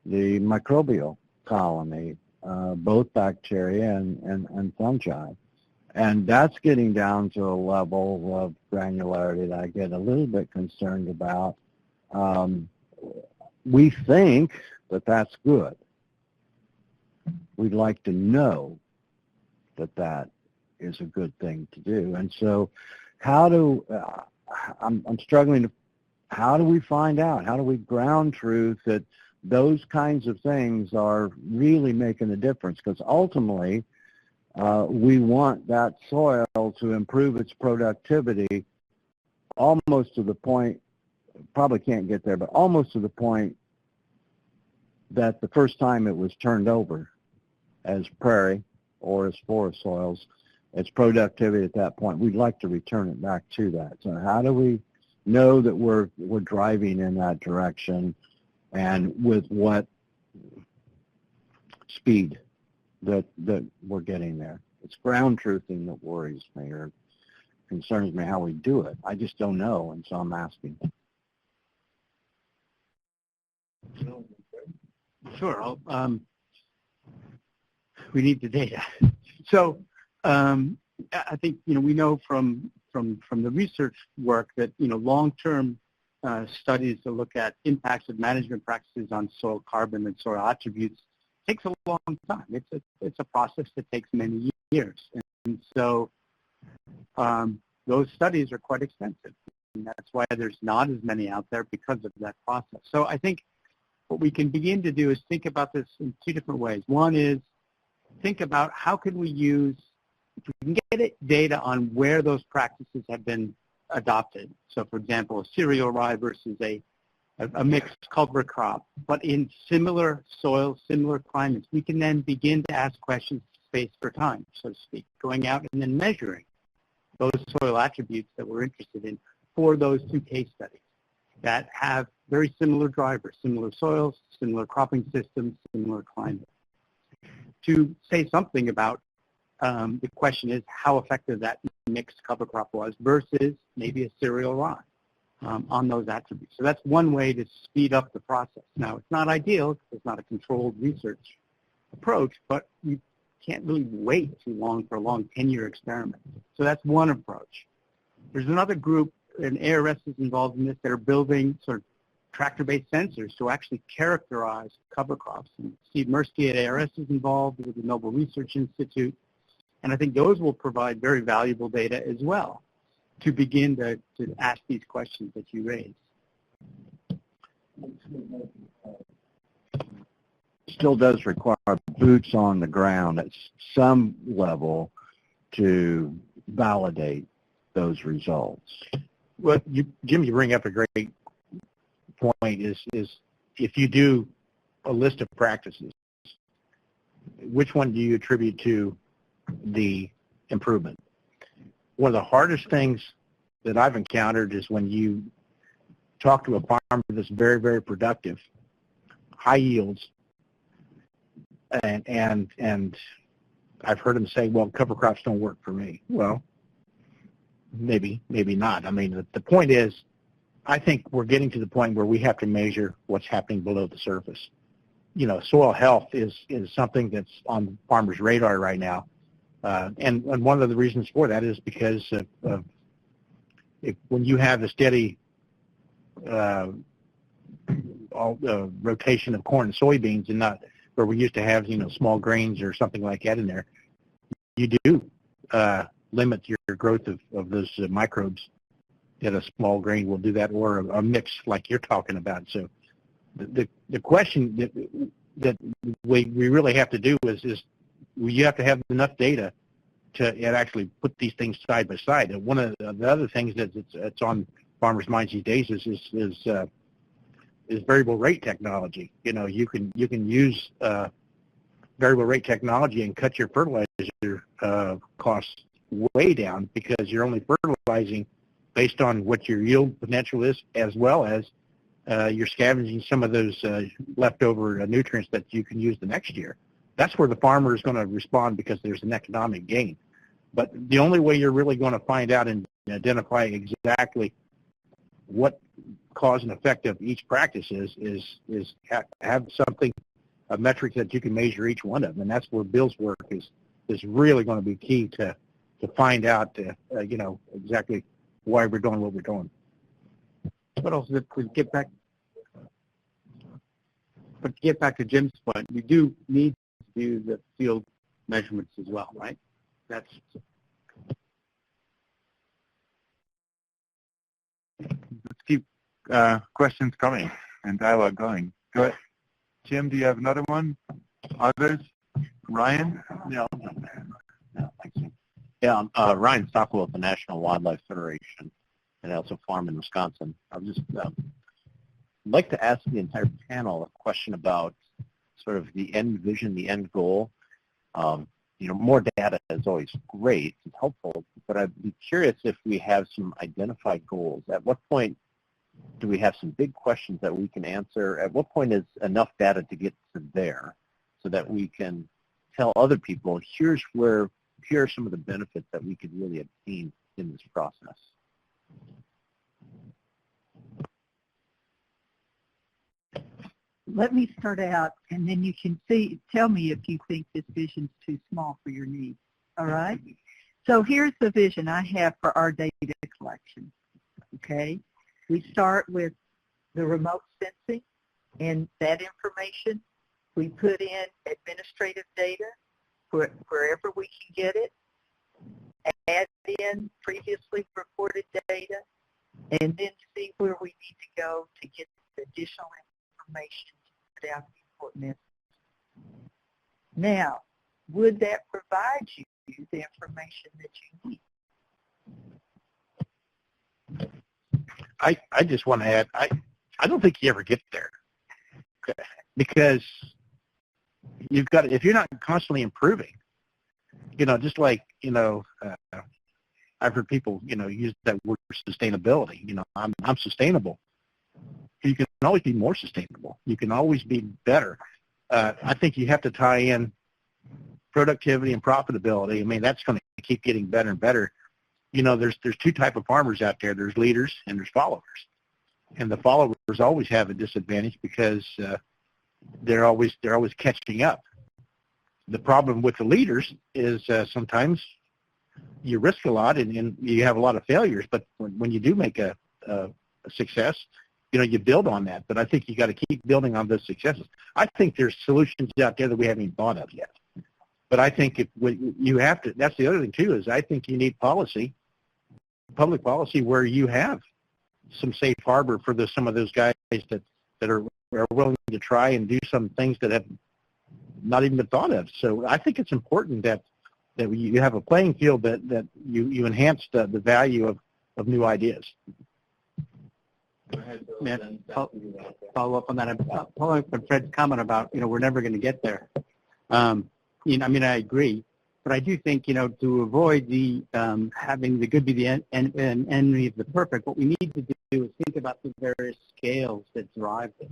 the microbial colony, both bacteria and fungi. And that's getting down to a level of granularity that I get a little bit concerned about. We think that that's good. We'd like to know that that is a good thing to do. And so I'm struggling to, how do we find out? How do we ground truth that those kinds of things are really making a difference? Because ultimately, we want that soil to improve its productivity almost to the point, probably can't get there, but almost to the point that the first time it was turned over as prairie or as forest soils, its productivity at that point, we'd like to return it back to that. So how do we know that we're driving in that direction, and with what speed that we're getting there? It's ground truthing that worries me or concerns me how we do it. I just don't know, and so I'm asking. Sure. We need the data. So I think we know from the research work that long-term studies to look at impacts of management practices on soil carbon and soil attributes takes a long time. It's a process that takes many years, and so those studies are quite expensive, and that's why there's not as many out there because of that process. So I think what we can begin to do is think about this in two different ways. One is think about how can we use, if we can get data on where those practices have been adopted. So for example, a cereal rye versus a mixed cover crop, but in similar soils, similar climates, we can then begin to ask questions space for time, so to speak, going out and then measuring those soil attributes that we're interested in for those two case studies that have very similar drivers, similar soils, similar cropping systems, similar climate. To say something about the question is how effective that mixed cover crop was versus maybe a cereal rye on those attributes. So that's one way to speed up the process. Now, it's not ideal because it's not a controlled research approach, but you can't really wait too long for a long 10-year experiment. So that's one approach. There's another group, and ARS is involved in this, that are building sort of tractor-based sensors to actually characterize cover crops. And Steve Mirsky at ARS is involved with the Noble Research Institute, and I think those will provide very valuable data as well to begin to ask these questions that you raised. Still does require boots on the ground at some level to validate those results. Well, Jim, you bring up a great point is if you do a list of practices, which one do you attribute to the improvement? One of the hardest things that I've encountered is when you talk to a farmer that's very, very productive, high yields, and I've heard him say, well, cover crops don't work for me. Well, maybe not. I mean, the point is, I think we're getting to the point where we have to measure what's happening below the surface. Soil health is something that's on farmers' radar right now. And one of the reasons for that is because when you have a steady rotation of corn and soybeans, and not where we used to have small grains or something like that in there, you do limit your growth of those microbes. That a small grain will do that, or a mix like you're talking about. So the question that we really have to do is you have to have enough data to actually put these things side by side. And one of the other things that's on farmers' minds these days is variable rate technology. You can use variable rate technology and cut your fertilizer costs way down, because you're only fertilizing based on what your yield potential is, as well as you're scavenging some of those leftover nutrients that you can use the next year. That's where the farmer is going to respond, because there's an economic gain. But the only way you're really going to find out and identify exactly what cause and effect of each practice is have something, a metric that you can measure each one of them. And that's where Bill's work is really going to be key to find out, exactly why we're doing what we're doing. But also, to get back to Jim's point, we do need to do the field measurements as well, right? Let's keep questions coming and dialogue going. Go ahead. Jim, do you have another one? Others? Ryan? No, thanks. Yeah, Ryan Stockwell at the National Wildlife Federation, and I also farm in Wisconsin. I'd just like to ask the entire panel a question about sort of the end vision, the end goal. More data is always great and helpful, but I'd be curious if we have some identified goals. At what point do we have some big questions that we can answer? At what point is enough data to get to there so that we can tell other people, here are some of the benefits that we could really obtain in this process? Let me start out, and then you can tell me if you think this vision's too small for your needs, all right? So here's the vision I have for our data collection, okay? We start with the remote sensing and that information. We put in administrative data wherever we can get it, add in previously reported data, and then see where we need to go to get additional information to put out the important information. Now, would that provide you the information that you need? I just want to add, I don't think you ever get there, because you've got, if you're not constantly improving, just like, I've heard people, use that word sustainability. I'm sustainable. You can always be more sustainable. You can always be better. I think you have to tie in productivity and profitability. I mean, that's going to keep getting better and better. There's two types of farmers out there. There's leaders and there's followers. And the followers always have a disadvantage because they're always catching up. The problem with the leaders is sometimes you risk a lot and you have a lot of failures, but when you do make a success, you build on that. But I think you got to keep building on those successes. I think there's solutions out there that we haven't even thought of yet. But I think you have to, that's the other thing too, is I think you need policy, public policy, where you have some safe harbor for some of those guys that are willing to try and do some things that have not even been thought of. So I think it's important that you have a playing field that you enhance the value of new ideas. Follow up on that. Follow up on Fred's comment about, we're never going to get there. I agree, but I do think, to avoid the having the good be the enemy of the perfect, what we need to do is think about the various scales that drive this.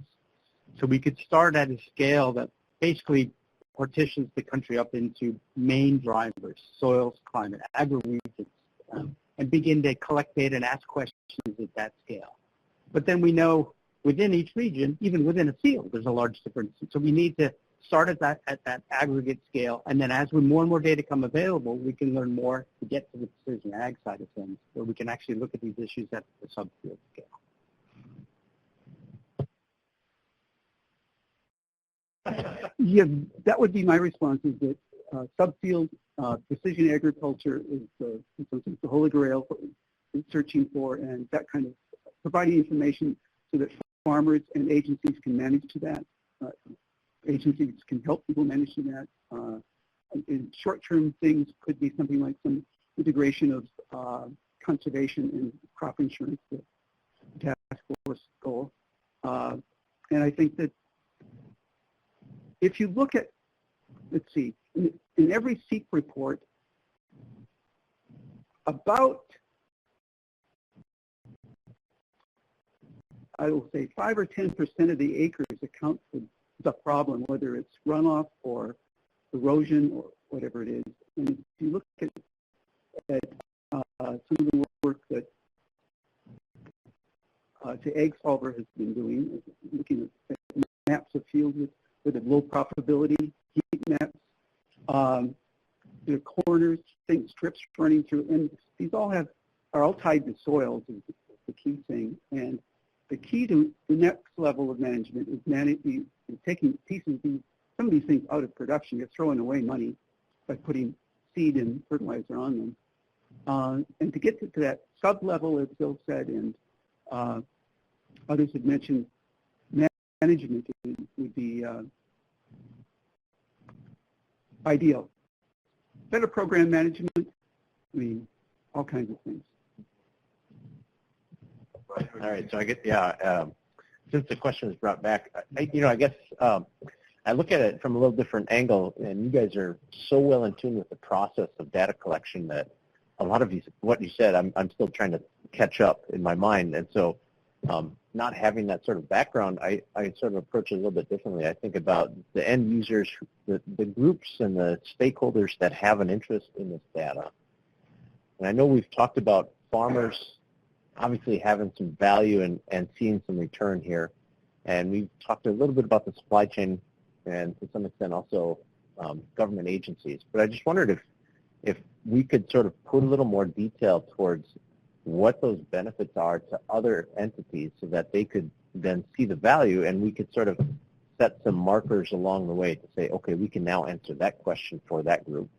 So we could start at a scale that basically partitions the country up into main drivers: soils, climate, agri-regions, and begin to collect data and ask questions at that scale. But then we know within each region, even within a field, there's a large difference. So we need to start at that aggregate scale, and then as more and more data come available, we can learn more to get to the precision ag side of things, where we can actually look at these issues at the subfield scale. Yeah, that would be my response, is that subfield precision agriculture is the holy grail we're searching for, and that kind of providing information so that farmers and agencies can manage to that. Agencies can help people manage to that. And short-term things could be something like some integration of conservation and crop insurance, the task force goal. And I think that if you look at let's see, in every SEEP report, about, I will say 5 or 10% of the acres account for the problem, whether it's runoff or erosion or whatever it is. And if you look at some of the work that Ag Solver has been doing, looking at maps of fields with a low profitability, heat maps, the corners, strips running through, and these all are all tied to soils is the key thing. And the key to the next level of management is taking some of these things out of production. You're throwing away money by putting seed and fertilizer on them. And to get to that sub-level, as Bill said, and others have mentioned, management would be ideal. Better program management, I mean, all kinds of things. All right, so I get, since the question was brought back, I guess I look at it from a little different angle, and you guys are so well in tune with the process of data collection that a lot of what you said, I'm still trying to catch up in my mind, and so not having that sort of background, I sort of approach it a little bit differently. I think about the end users, the groups and the stakeholders that have an interest in this data. And I know we've talked about farmers obviously having some value and seeing some return here. And we've talked a little bit about the supply chain and to some extent also government agencies. But I just wondered if we could sort of put a little more detail towards what those benefits are to other entities so that they could then see the value, and we could sort of set some markers along the way to say, okay, we can now answer that question for that group.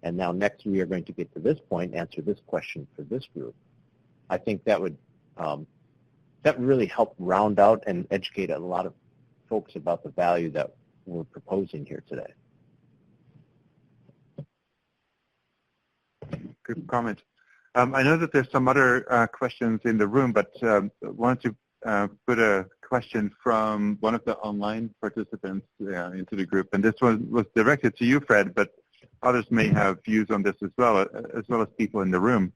And now next we are going to get to this point, answer this question for this group. I think that would really help round out and educate a lot of folks about the value that we're proposing here today. Good comment. I know that there's some other questions in the room, but I wanted to put a question from one of the online participants into the group. And this one was directed to you, Fred, but others may have views on this as well as people in the room.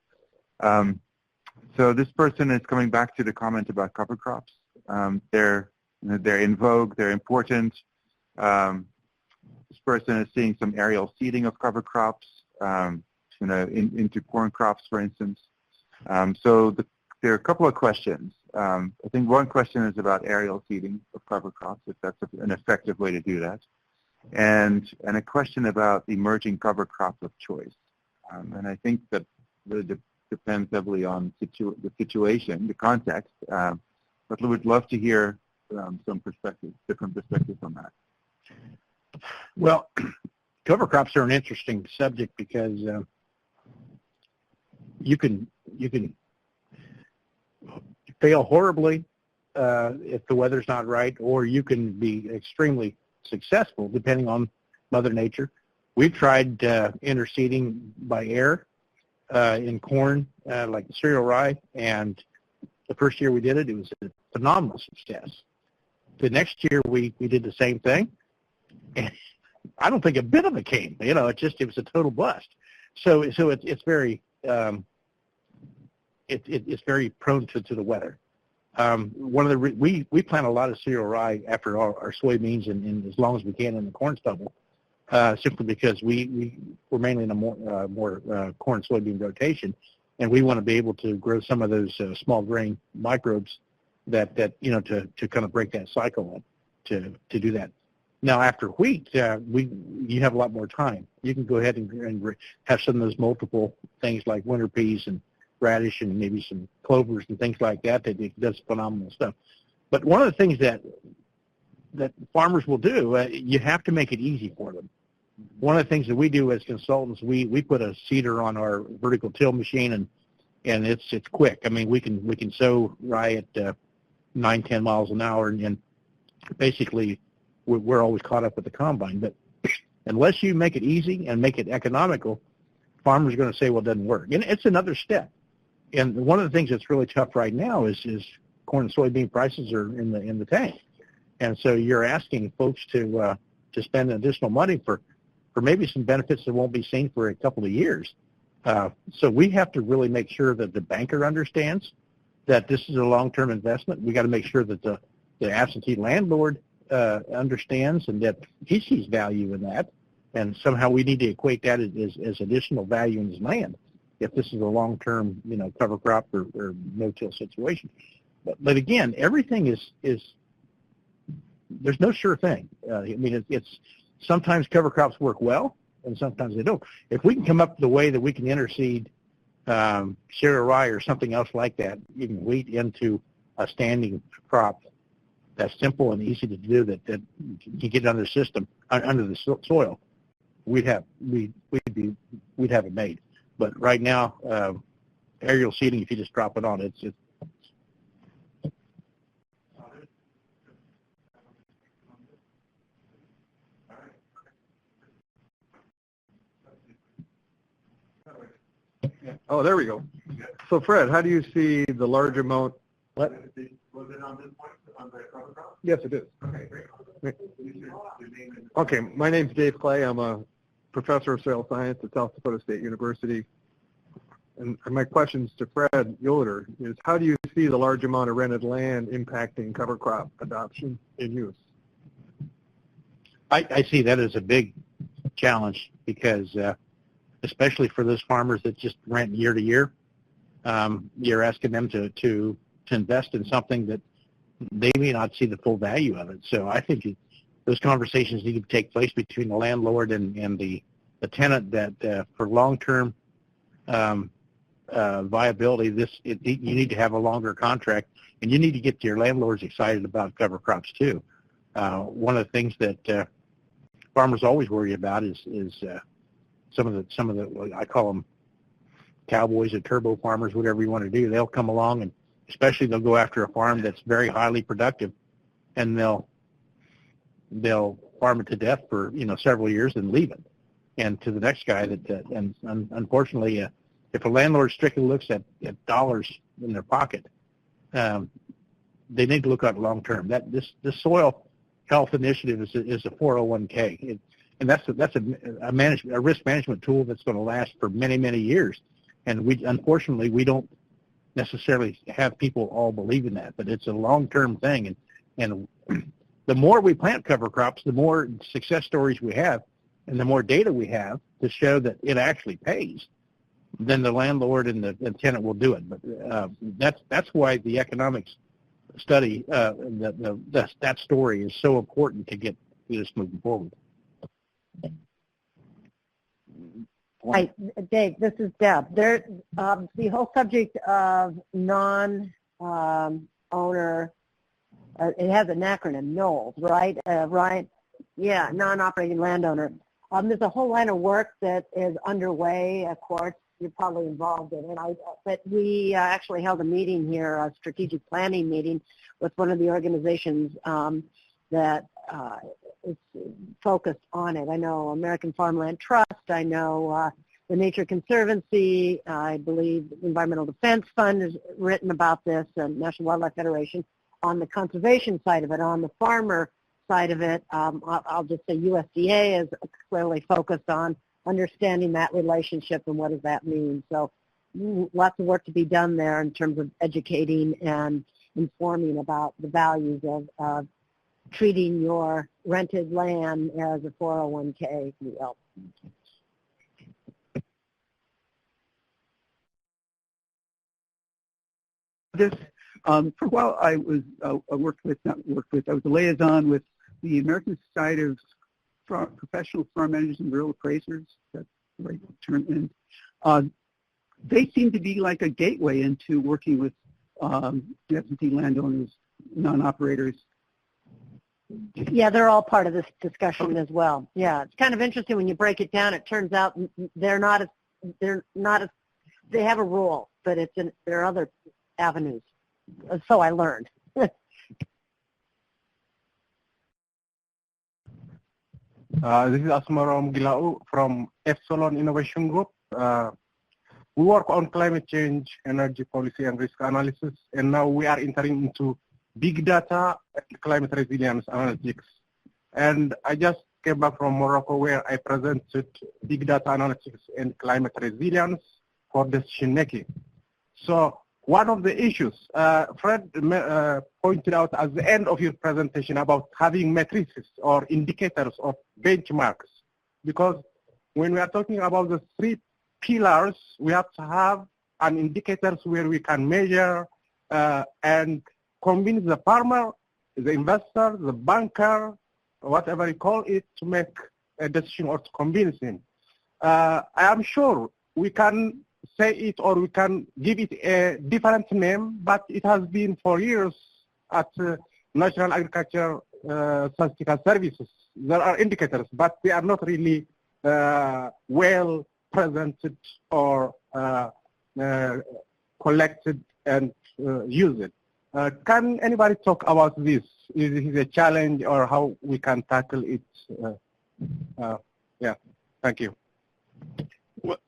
So this person is coming back to the comment about cover crops. They're in vogue. They're important. This person is seeing some aerial seeding of cover crops, into corn crops, for instance. So there are a couple of questions. I think one question is about aerial seeding of cover crops, if that's an effective way to do that, and a question about emerging cover crops of choice. And I think that really depends heavily on the situation, the context. But we would love to hear some different perspectives on that. Well, cover crops are an interesting subject because you can fail horribly if the weather's not right, or you can be extremely successful depending on Mother Nature. We've tried interseeding by air in corn, like cereal rye, and the first year we did it, it was a phenomenal success. The next year we did the same thing, and I don't think a bit of it came. It was a total bust. So it's very it's very prone to the weather. We plant a lot of cereal rye after our soybeans and as long as we can in the corn stubble, simply because we're mainly in a more corn soybean rotation, and we want to be able to grow some of those small grain microbes that to kind of break that cycle to do that. Now, after wheat, you have a lot more time. You can go ahead and have some of those multiple things like winter peas and radish and maybe some clovers and things like that does phenomenal stuff. But one of the things that farmers will do, you have to make it easy for them. One of the things that we do as consultants, we put a seeder on our vertical till machine, and it's quick. I mean, we can sow rye at 9-10 miles an hour, and basically we're always caught up with the combine. But unless you make it easy and make it economical, farmers are going to say, well, it doesn't work. And it's another step. And one of the things that's really tough right now is corn and soybean prices are in the tank. And so you're asking folks to spend additional money for for maybe some benefits that won't be seen for a couple of years. So we have to really make sure that the banker understands that this is a long-term investment. We got to make sure that the absentee landlord understands and that he sees value in that. And somehow we need to equate that as additional value in his land if this is a long-term, cover crop or no-till situation. But again, everything is there's no sure thing. It's sometimes cover crops work well and sometimes they don't. If we can come up with a way that we can interseed cereal rye or something else like that, even wheat into a standing crop that's simple and easy to do that you get under the system, under the soil, we'd have it made. But right now, aerial seeding, if you just drop it on, it's Oh, there we go. So, Fred, how do you see the large amount? Was it on this point, on the cover crop? Yes, it is. Okay, great. Okay, my name's Dave Clay. I'm a professor of soil science at South Dakota State University. And my questions to Fred Yoder is, how do you see the large amount of rented land impacting cover crop adoption and use? I see that as a big challenge because especially for those farmers that just rent year to year, you're asking them to invest in something that they may not see the full value of it. So I think those conversations need to take place between the landlord and the tenant that for long-term viability, you need to have a longer contract, and you need to get your landlords excited about cover crops too. One of the things that farmers always worry about is some of the I call them cowboys or turbo farmers, whatever you want to do. They'll come along and especially they'll go after a farm that's very highly productive, and they'll farm it to death for several years and leave it, and to the next guy and unfortunately, if a landlord strictly looks at dollars in their pocket, they need to look at long term. That this soil health initiative is a 401k, and that's a risk management tool that's going to last for many years. And unfortunately we don't necessarily have people all believe in that, but it's a long-term thing. And the more we plant cover crops, the more success stories we have, and the more data we have to show that it actually pays, then the landlord and the tenant will do it. But that's why the economics study, that story is so important to get this moving forward. Hi, Dave, this is Deb. The whole subject of non-owner, it has an acronym, NOLS, right, Ryan? Yeah, non-operating landowner. There's a whole line of work that is underway. Of course, you're probably involved in it. But we actually held a meeting here, a strategic planning meeting, with one of the organizations that is focused on it. I know American Farmland Trust. I know the Nature Conservancy. I believe the Environmental Defense Fund has written about this, and National Wildlife Federation. On the conservation side of it, on the farmer side of it, I'll just say USDA is clearly focused on understanding that relationship and what does that mean. So lots of work to be done there in terms of educating and informing about the values of treating your rented land as a 401k, if you will. For a while, I was I was a liaison with the American Society of Professional Farm Managers and Rural Appraisers. That's the right term. And they seem to be like a gateway into working with absentee landowners, non-operators. Yeah, they're all part of this discussion as well. Yeah, it's kind of interesting when you break it down. It turns out they have a role, but there are other avenues. So I learned. This is Asmarom Gilau from Epsilon Innovation Group. We work on climate change, energy policy, and risk analysis, and now we are entering into big data and climate resilience analytics. And I just came back from Morocco where I presented big data analytics and climate resilience for decision making. So one of the issues, Fred pointed out at the end of your presentation about having matrices or indicators or benchmarks, because when we are talking about the three pillars, we have to have an indicators where we can measure and convince the farmer, the investor, the banker, whatever you call it, to make a decision or to convince him. I am sure we can say it or we can give it a different name, but it has been for years at National Agriculture Statistical Services. There are indicators, but they are not really well presented or collected and used. Can anybody talk about this? Is it a challenge or how we can tackle it? Yeah, thank you.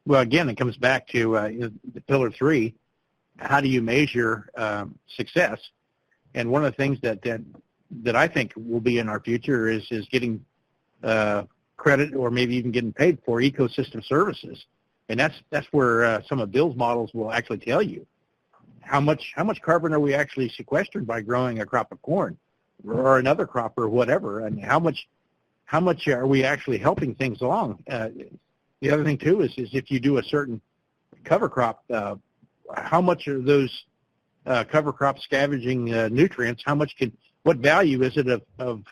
Well, again, it comes back to the pillar 3. How do you measure success? And one of the things that I think will be in our future is getting credit or maybe even getting paid for ecosystem services. And that's where some of Bill's models will actually tell you how much carbon are we actually sequestering by growing a crop of corn or another crop or whatever, and how much are we actually helping things along. The other thing too is if you do a certain cover crop, how much are those cover crops scavenging nutrients? What value is it of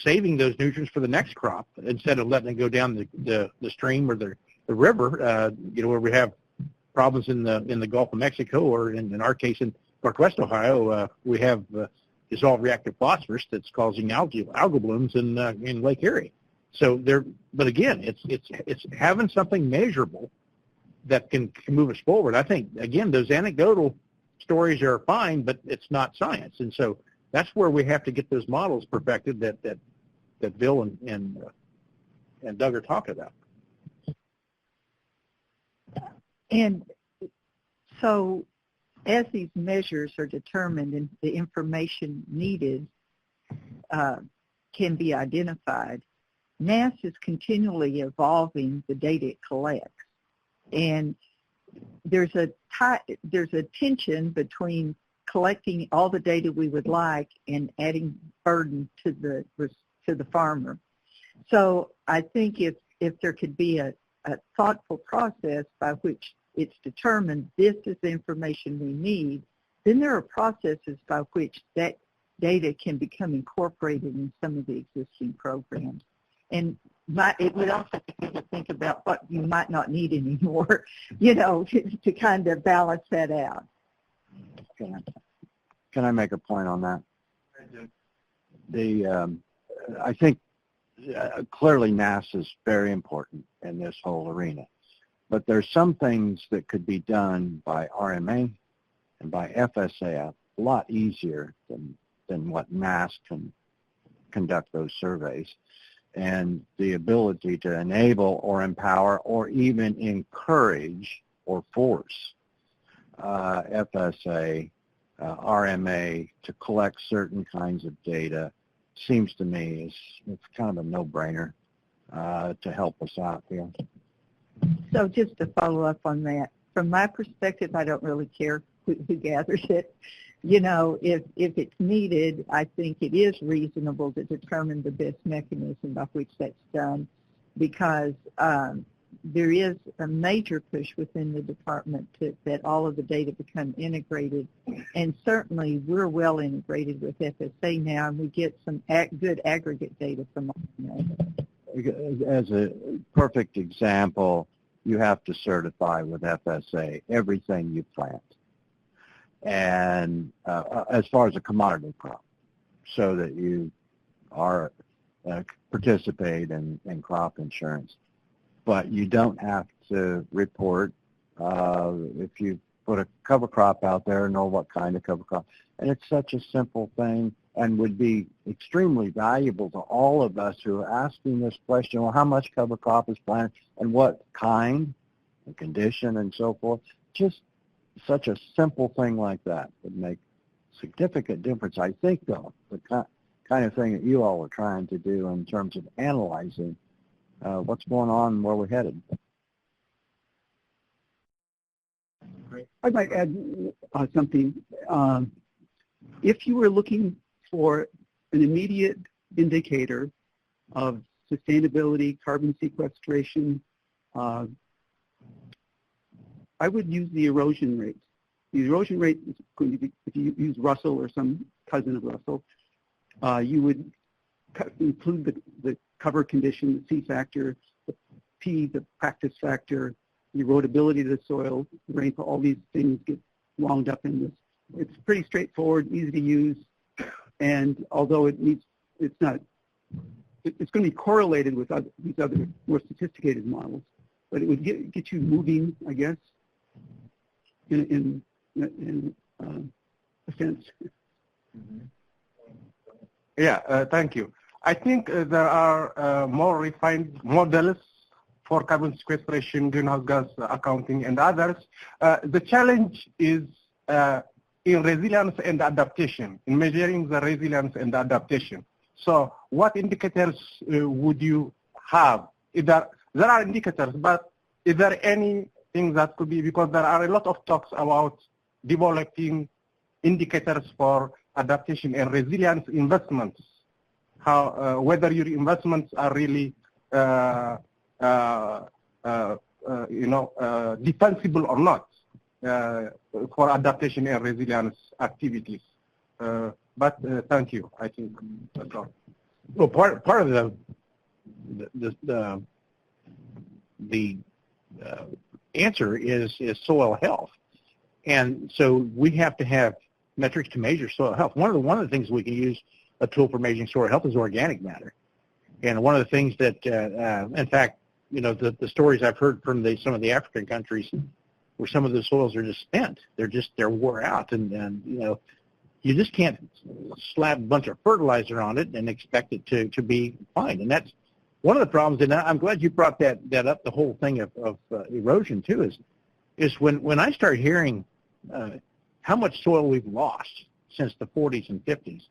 saving those nutrients for the next crop instead of letting it go down the stream or the river? Where we have problems in the Gulf of Mexico, or in our case in Northwest Ohio, we have dissolved reactive phosphorus that's causing algal blooms in Lake Erie. So but again, it's having something measurable that can move us forward. I think again, those anecdotal stories are fine, but it's not science, and so that's where we have to get those models perfected that Bill and Doug are talking about. And so as these measures are determined and the information needed can be identified, NASS is continually evolving the data it collects. And there's a tension between collecting all the data we would like and adding burden to the farmer. So I think if there could be a thoughtful process by which it's determined this is the information we need, then there are processes by which that data can become incorporated in some of the existing programs. And it would also be good to think about what you might not need anymore, to kind of balance that out. Can I make a point on that? I think clearly NASS is very important in this whole arena, but there's some things that could be done by RMA and by FSA a lot easier than what NASS can conduct those surveys. And the ability to enable or empower or even encourage or force FSA, RMA to collect certain kinds of data seems to me it's kind of a no-brainer to help us out here. So just to follow up on that, from my perspective, I don't really care who gathers it. If it's needed, I think it is reasonable to determine the best mechanism by which that's done, because there is a major push within the department that all of the data become integrated, and certainly we're well integrated with FSA now, and we get some good aggregate data from all. As a perfect example, you have to certify with FSA everything you plant, and as far as a commodity crop, so that you are participate in crop insurance. But you don't have to report if you put a cover crop out there, know what kind of cover crop. And it's such a simple thing and would be extremely valuable to all of us who are asking this question, well, how much cover crop is planted and what kind and condition and so forth. Just such a simple thing like that would make significant difference. I think, though, the kind of thing that you all are trying to do in terms of analyzing what's going on and where we're headed. I might add something. If you were looking for an immediate indicator of sustainability, carbon sequestration, I would use the erosion rate. The erosion rate is going to be, if you use Russell or some cousin of Russell, you would include the cover condition, the C factor, the P, the practice factor, the erodibility of the soil, the rainfall, all these things get wound up in this. It's pretty straightforward, easy to use, and although it's going to be correlated with these other more sophisticated models, but it would get you moving, I guess, in a sense. Yeah, thank you. I think there are more refined models for carbon sequestration, greenhouse gas accounting, and others. The challenge is in resilience and adaptation, in measuring the resilience and adaptation. So what indicators would you have? There are indicators, but is there anything that could be, because there are a lot of talks about developing indicators for adaptation and resilience investments, how whether your investments are really defensible or not for adaptation and resilience activities. But thank you. I think that's all. Well, part of the answer is soil health, and so we have to have metrics to measure soil health. One of the things we can use a tool for measuring soil health is organic matter, and one of the things that, in fact, the stories I've heard from some of the African countries, where some of the soils are just spent, they're wore out, and you just can't slap a bunch of fertilizer on it and expect it to be fine. And that's one of the problems, and I'm glad you brought that up, the whole thing of erosion too, is when I start hearing how much soil we've lost since the 40s and 50s,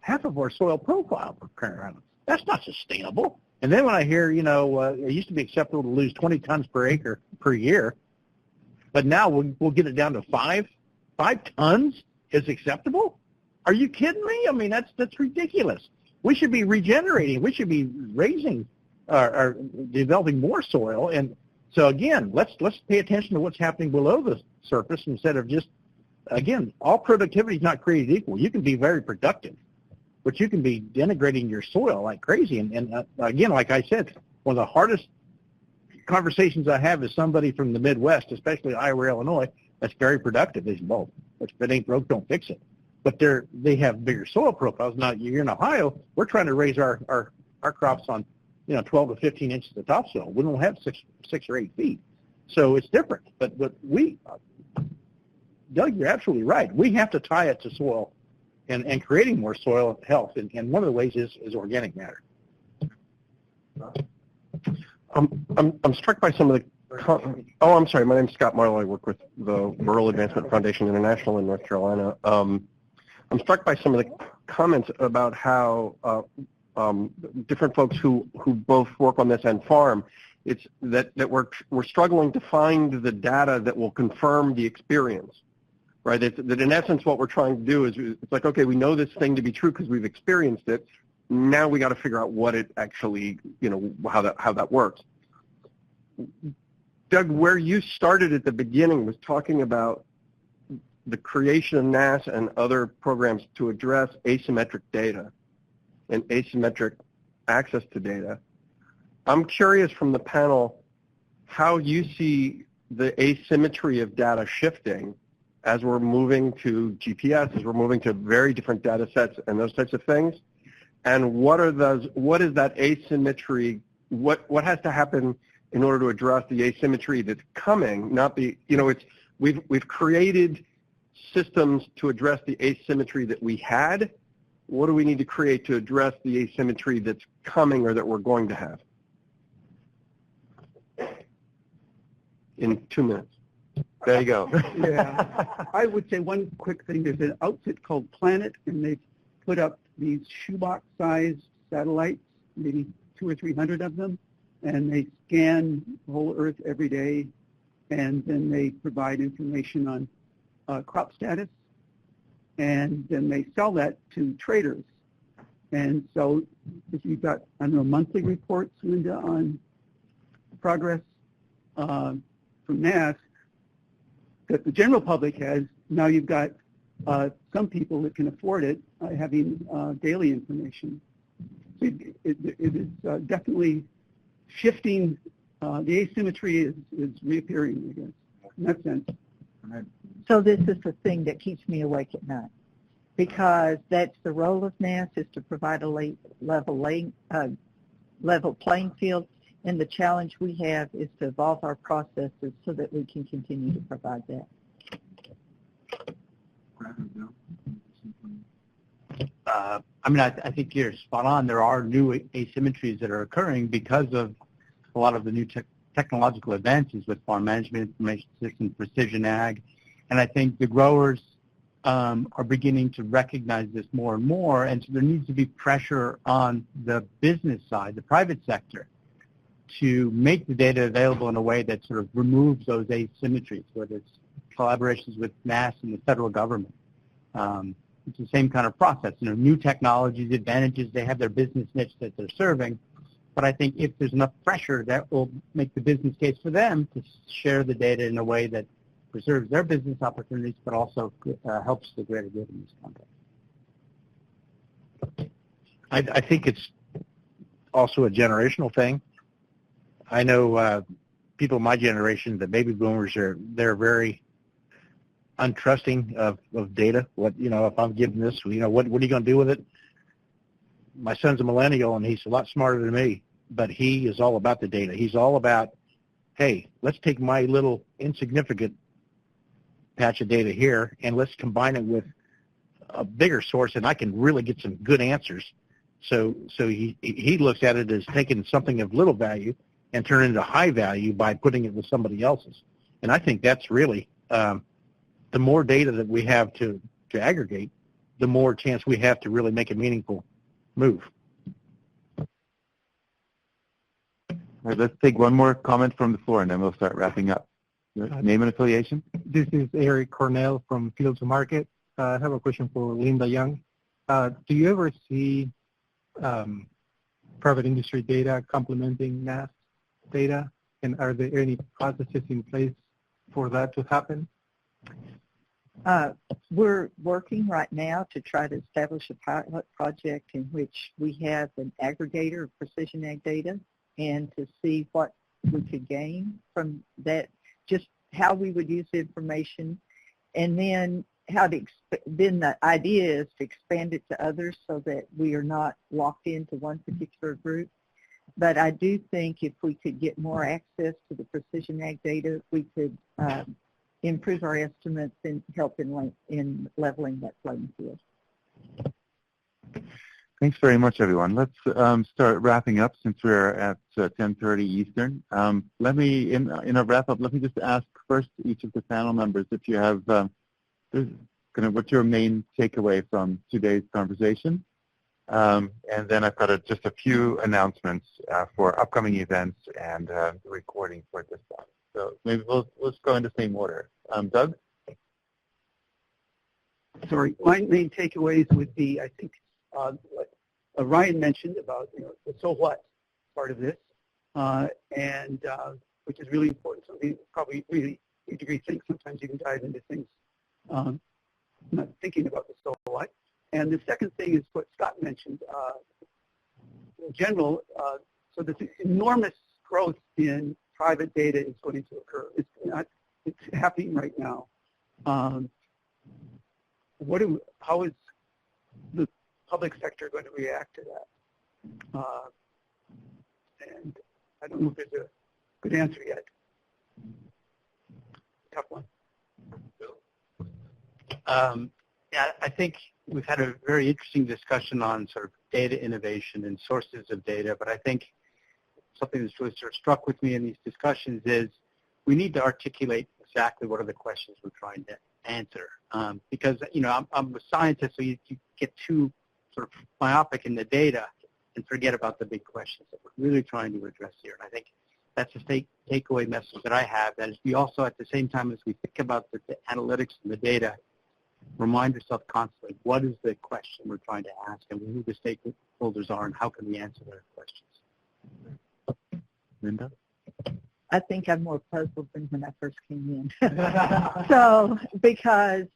half of our soil profile per current, that's not sustainable. And then when I hear, it used to be acceptable to lose 20 tons per acre per year, but now we'll get it down to 5 tons is acceptable? Are you kidding me? I mean, that's ridiculous. We should be regenerating. We should be raising or developing more soil. And so again, let's pay attention to what's happening below the surface instead of just, again, all productivity is not created equal. You can be very productive, but you can be denigrating your soil like crazy. And again, like I said, one of the hardest conversations I have is somebody from the Midwest, especially Iowa, Illinois, that's very productive. They say, well, if it ain't broke, don't fix it. But they have bigger soil profiles. Now, you're in Ohio, we're trying to raise our crops on 12 to 15 inches of topsoil. We don't have 6 or 8 feet. So it's different. But Doug, you're absolutely right. We have to tie it to soil and creating more soil health. And one of the ways is organic matter. I'm struck by some of the I'm sorry. My name's Scott Marlowe. I work with the Rural Advancement Foundation International in North Carolina. I'm struck by some of the comments about how different folks who both work on this and farm, it's that we're struggling to find the data that will confirm the experience, right? That in essence what we're trying to do is it's like, okay, we know this thing to be true because we've experienced it. Now we got to figure out what it actually, how that works. Doug, where you started at the beginning was talking about the creation of NASS and other programs to address asymmetric data and asymmetric access to data. I'm curious from the panel how you see the asymmetry of data shifting as we're moving to GPS, as we're moving to very different data sets and those types of things. And what is that asymmetry, what has to happen in order to address the asymmetry that's coming, not the, we've created systems to address the asymmetry that we had. What do we need to create to address the asymmetry that's coming or that we're going to have? In 2 minutes. There you go. Yeah. I would say one quick thing. There's an outfit called Planet, and they've put up these shoebox-sized satellites, maybe 200 or 300 of them, and they scan the whole Earth every day, and then they provide information on crop status, and then they sell that to traders. And so if you've got, I don't know, monthly reports, Linda, on progress from NASS that the general public has, now you've got some people that can afford it having daily information. So it is definitely shifting. The asymmetry is reappearing, I guess, in that sense. So this is the thing that keeps me awake at night, because that's the role of NASS, is to provide a level playing field, and the challenge we have is to evolve our processes so that we can continue to provide that. I think you're spot on. There are new asymmetries that are occurring because of a lot of the new technological advances with farm management information systems, precision ag, and I think the growers are beginning to recognize this more and more, and so there needs to be pressure on the business side, the private sector, to make the data available in a way that sort of removes those asymmetries, whether it's collaborations with NASS and the federal government. It's the same kind of process. New technologies, advantages, they have their business niche that they're serving, but I think if there's enough pressure, that will make the business case for them to share the data in a way that preserves their business opportunities, but also helps the greater good in this context. I think it's also a generational thing. I know people of my generation, the baby boomers, they're very untrusting of data. What, if I'm giving this, what are you going to do with it? My son's a millennial, and he's a lot smarter than me, but he is all about the data. He's all about, hey, let's take my little insignificant patch of data here, and let's combine it with a bigger source, and I can really get some good answers. So he looks at it as taking something of little value and turn it into high value by putting it with somebody else's. And I think that's really the more data that we have to aggregate, the more chance we have to really make a meaningful move. All right, let's take one more comment from the floor, and then we'll start wrapping up. Name and affiliation? This is Eric Cornell from Field to Market. I have a question for Linda Young. Do you ever see private industry data complementing NASS data, and are there any processes in place for that to happen? We're working right now to try to establish a pilot project in which we have an aggregator of precision ag data, and to see what we could gain from that, just how we would use the information, and then then the idea is to expand it to others so that we are not locked into one particular group. But I do think if we could get more access to the precision ag data, we could improve our estimates and help in leveling that playing field. Thanks very much, everyone. Let's start wrapping up since we're at 10:30 Eastern. Let me, in a wrap-up, let me just ask first each of the panel members if you have, what's your main takeaway from today's conversation? And then I've got just a few announcements for upcoming events and the recording for this talk. So maybe let's go in the same order. Doug? Sorry, my main takeaways would be, I think, what Ryan mentioned about the so what part of this, and which is really important. So we probably really need to rethink. Sometimes you can dive into things not thinking about the so what. And the second thing is what Scott mentioned. In general, so this enormous growth in private data is going to occur. It's happening right now. How is the public sector going to react to that? And I don't know if there's a good answer yet. Tough one. Yeah, I think we've had a very interesting discussion on sort of data innovation and sources of data, but I think something that's really sort of struck with me in these discussions is we need to articulate exactly what are the questions we're trying to answer. Because, I'm a scientist, so you get two sort of myopic in the data and forget about the big questions that we're really trying to address here. And I think that's the takeaway message that I have, that is we also, at the same time as we think about the analytics and the data, remind ourselves constantly, what is the question we're trying to ask, and who the stakeholders are, and how can we answer their questions. Linda? I think I'm more puzzled than when I first came in. So, because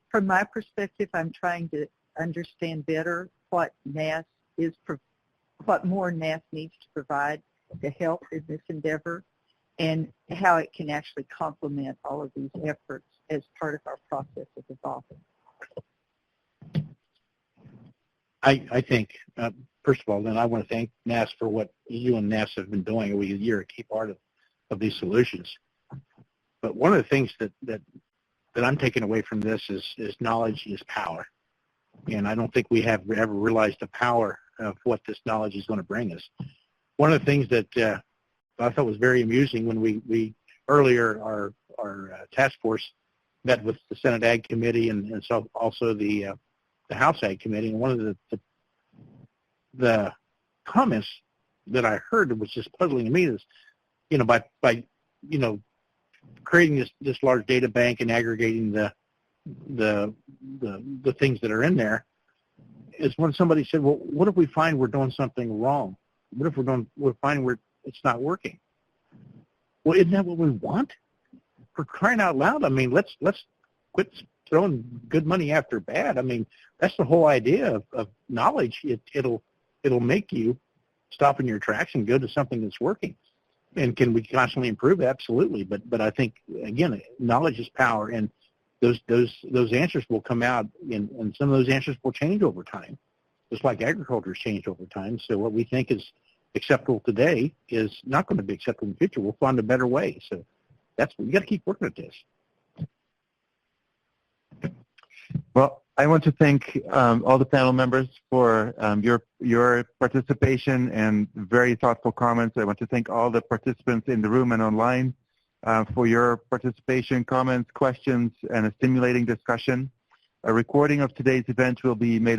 from my perspective, I'm trying to understand better what NASS is, what more NASS needs to provide to help in this endeavor, and how it can actually complement all of these efforts as part of our process of evolving. I think, first of all, then I want to thank NASS for what you and NASS have been doing. You're a key part of these solutions. But one of the things that I'm taking away from this is knowledge is power. And I don't think we have ever realized the power of what this knowledge is going to bring us. One of the things that I thought was very amusing when we earlier, our task force met with the Senate Ag Committee and so also the House Ag Committee, and one of the comments that I heard that was just puzzling to me is, by creating this large data bank and aggregating the things that are in there, is when somebody said, well, what if we find we're doing something wrong? What if we're finding it's not working? Well, isn't that what we want? For crying out loud, I mean, let's quit throwing good money after bad. I mean, that's the whole idea of knowledge. It'll make you stop in your tracks and go to something that's working. And can we constantly improve? Absolutely. But I think, again, knowledge is power, and those answers will come out, and some of those answers will change over time, just like agriculture has changed over time. So what we think is acceptable today is not going to be acceptable in the future. We'll find a better way. So you got to keep working at this. Well, I want to thank all the panel members for your participation and very thoughtful comments. I want to thank all the participants in the room and online for your participation, comments, questions, and a stimulating discussion. A recording of today's event will be made